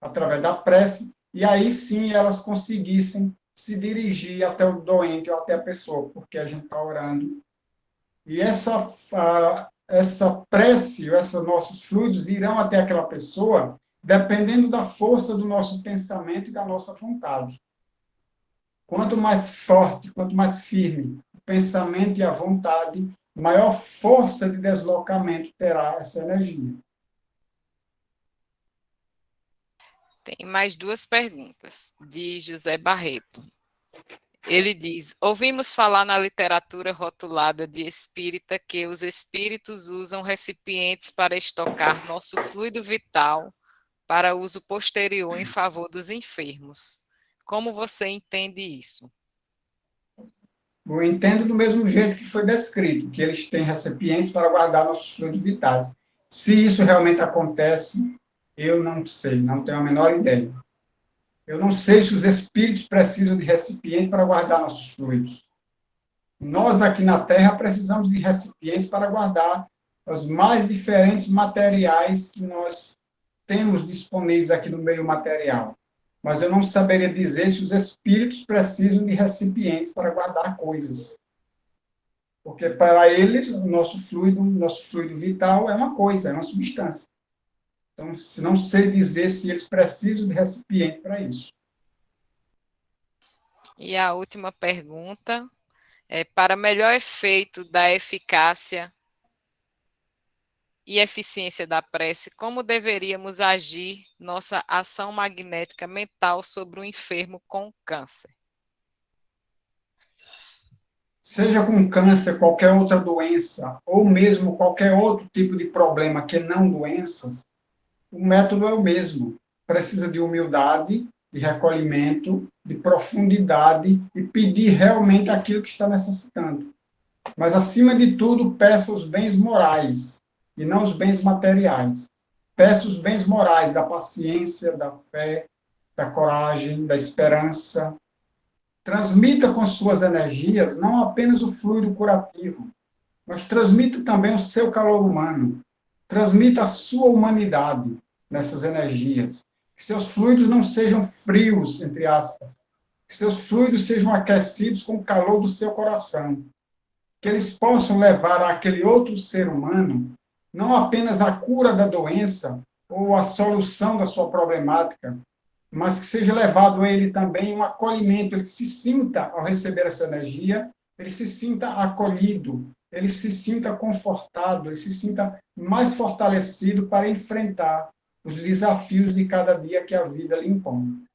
através da prece, e aí sim elas conseguissem se dirigir até o doente ou até a pessoa, porque a gente está orando. E essa prece, esses nossos fluidos irão até aquela pessoa, dependendo da força do nosso pensamento e da nossa vontade. Quanto mais forte, quanto mais firme o pensamento e a vontade, maior força de deslocamento terá essa energia. Tem mais duas perguntas, de José Barreto. Ele diz, ouvimos falar na literatura rotulada de espírita que os espíritos usam recipientes para estocar nosso fluido vital para uso posterior em favor dos enfermos. Como você entende isso? Eu entendo do mesmo jeito que foi descrito, que eles têm recipientes para guardar nossos fluidos vitais. Se isso realmente acontece, eu não sei, não tenho a menor ideia. Eu não sei se os espíritos precisam de recipiente para guardar nossos fluidos. Nós aqui na Terra precisamos de recipientes para guardar os mais diferentes materiais que nós temos disponíveis aqui no meio material. Mas eu não saberia dizer se os espíritos precisam de recipientes para guardar coisas. Porque para eles, o nosso fluido vital é uma coisa, é uma substância. Então, não sei dizer se eles precisam de recipiente para isso. E a última pergunta é, para melhor efeito da eficácia e eficiência da prece, como deveríamos agir nossa ação magnética mental sobre o enfermo com câncer? Seja com câncer, qualquer outra doença, ou mesmo qualquer outro tipo de problema que não doenças, o método é o mesmo. Precisa de humildade, de recolhimento, de profundidade e pedir realmente aquilo que está necessitando. Mas, acima de tudo, peça os bens morais e não os bens materiais. Peça os bens morais da paciência, da fé, da coragem, da esperança. Transmita com suas energias não apenas o fluido curativo, mas transmita também o seu calor humano. Transmita a sua humanidade nessas energias. Que seus fluidos não sejam frios, entre aspas. Que seus fluidos sejam aquecidos com o calor do seu coração. Que eles possam levar àquele outro ser humano não apenas a cura da doença ou a solução da sua problemática, mas que seja levado a ele também um acolhimento, ele se sinta, ao receber essa energia, ele se sinta acolhido, ele se sinta confortado, ele se sinta mais fortalecido para enfrentar os desafios de cada dia que a vida lhe impõe.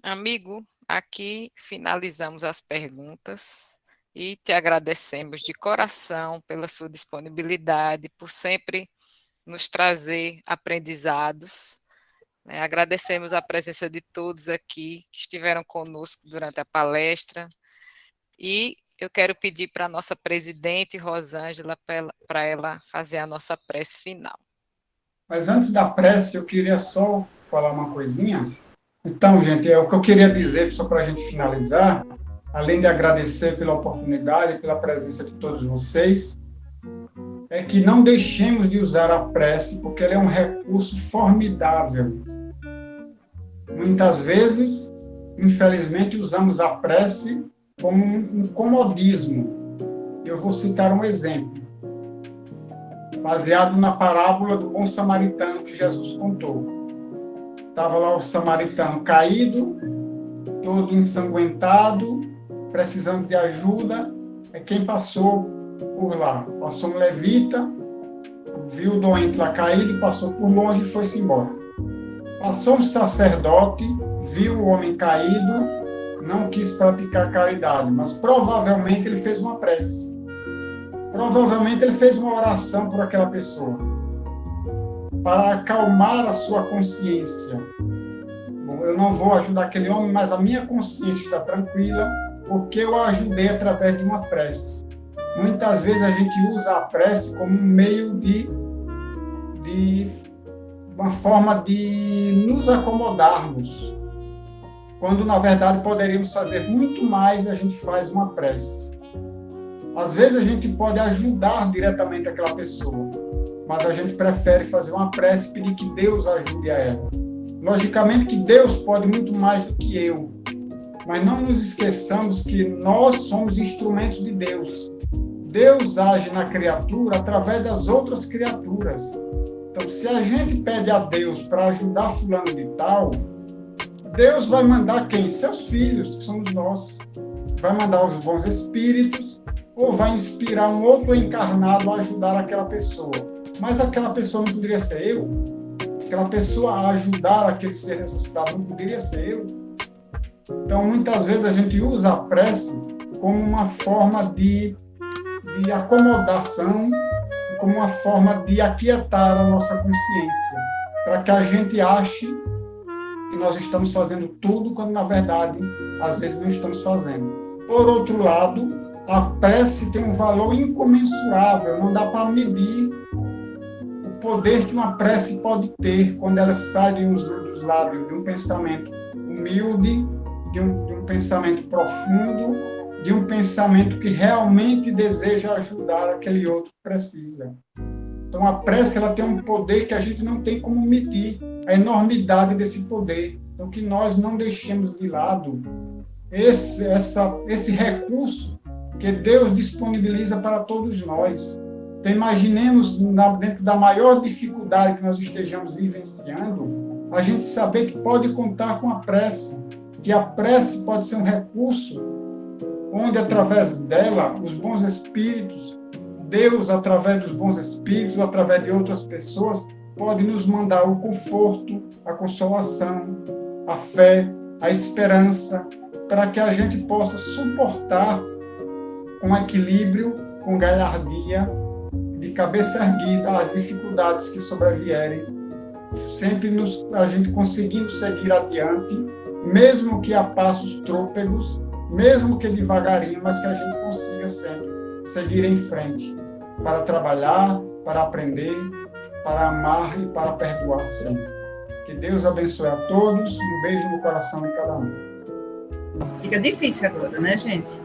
Amigo, aqui finalizamos as perguntas e te agradecemos de coração pela sua disponibilidade, por sempre nos trazer aprendizados. Agradecemos a presença de todos aqui que estiveram conosco durante a palestra e eu quero pedir para a nossa presidente, Rosângela, para ela fazer a nossa prece final. Mas antes da prece, eu queria só falar uma coisinha. Então, gente, o que eu queria dizer, só para a gente finalizar, além de agradecer pela oportunidade e pela presença de todos vocês, é que não deixemos de usar a prece, porque ela é um recurso formidável. Muitas vezes, infelizmente, usamos a prece como um comodismo. Eu vou citar um exemplo, baseado na parábola do bom samaritano que Jesus contou. Estava lá o samaritano caído, todo ensanguentado, precisando de ajuda. É quem passou por lá. Passou um levita, viu o doente lá caído, passou por longe e foi-se embora. Passou um sacerdote, viu o homem caído, não quis praticar caridade, mas provavelmente ele fez uma prece. Provavelmente ele fez uma oração por aquela pessoa, para acalmar a sua consciência. Bom, eu não vou ajudar aquele homem, mas a minha consciência está tranquila, porque eu a ajudei através de uma prece. Muitas vezes a gente usa a prece como um meio de uma forma de nos acomodarmos, quando na verdade poderíamos fazer muito mais. A gente faz uma prece. Às vezes a gente pode ajudar diretamente aquela pessoa, mas a gente prefere fazer uma prece e pedir que Deus ajude a ela. Logicamente que Deus pode muito mais do que eu, mas não nos esqueçamos que nós somos instrumentos de Deus. Deus age na criatura através das outras criaturas. Então, se a gente pede a Deus para ajudar fulano de tal, Deus vai mandar quem? Seus filhos, que somos nós. Vai mandar os bons espíritos, ou vai inspirar um outro encarnado a ajudar aquela pessoa. Mas aquela pessoa não poderia ser eu? Aquela pessoa a ajudar aquele ser necessitado não poderia ser eu? Então, muitas vezes a gente usa a prece como uma forma de acomodação, como uma forma de aquietar a nossa consciência, para que a gente ache que nós estamos fazendo tudo, quando, na verdade, às vezes não estamos fazendo. Por outro lado, a prece tem um valor incomensurável, não dá para medir o poder que uma prece pode ter quando ela sai dos lábios de um pensamento humilde, de um pensamento profundo, de um pensamento que realmente deseja ajudar aquele outro que precisa. Então, a prece ela tem um poder que a gente não tem como medir, a enormidade desse poder. Então, que nós não deixemos de lado esse recurso que Deus disponibiliza para todos nós. Então, imaginemos, dentro da maior dificuldade que nós estejamos vivenciando, a gente saber que pode contar com a prece, que a prece pode ser um recurso onde, através dela, os bons espíritos, Deus, através dos bons espíritos, ou através de outras pessoas, pode nos mandar o conforto, a consolação, a fé, a esperança, para que a gente possa suportar com equilíbrio, com galhardia, de cabeça erguida, as dificuldades que sobrevierem, sempre a gente conseguindo seguir adiante, mesmo que a passos trôpegos, mesmo que devagarinho, mas que a gente consiga sempre seguir em frente, para trabalhar, para aprender, para amar e para perdoar sempre. Que Deus abençoe a todos, um beijo no coração de cada um. Fica difícil agora, né, gente?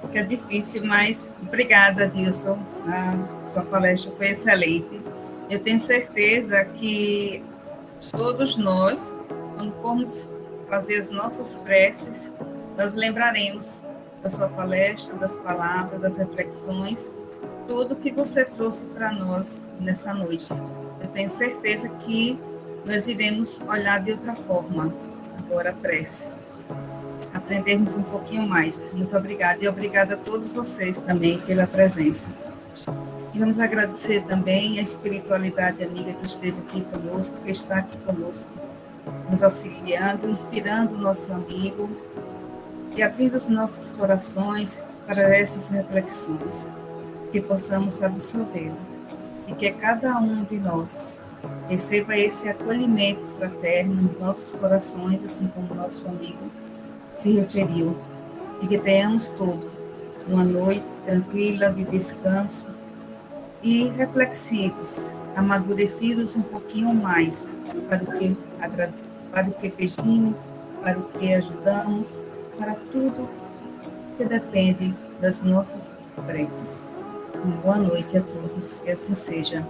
Fica difícil, mas obrigada, Dilson. A sua palestra foi excelente. Eu tenho certeza que todos nós, quando formos fazer as nossas preces, nós lembraremos da sua palestra, das palavras, das reflexões, tudo que você trouxe para nós nessa noite. Eu tenho certeza que nós iremos olhar de outra forma, agora a prece. Aprendermos um pouquinho mais. Muito obrigada. E obrigada a todos vocês também pela presença. E vamos agradecer também a espiritualidade amiga que esteve aqui conosco, que está aqui conosco, nos auxiliando, inspirando o nosso amigo e abrindo os nossos corações para essas reflexões, que possamos absorvê-lo e que cada um de nós receba esse acolhimento fraterno nos nossos corações, assim como o nosso amigo se referiu, e que tenhamos todos uma noite tranquila de descanso e reflexivos, amadurecidos um pouquinho mais para o que pedimos, para o que ajudamos, para tudo que depende das nossas preces. Uma boa noite a todos, que assim seja.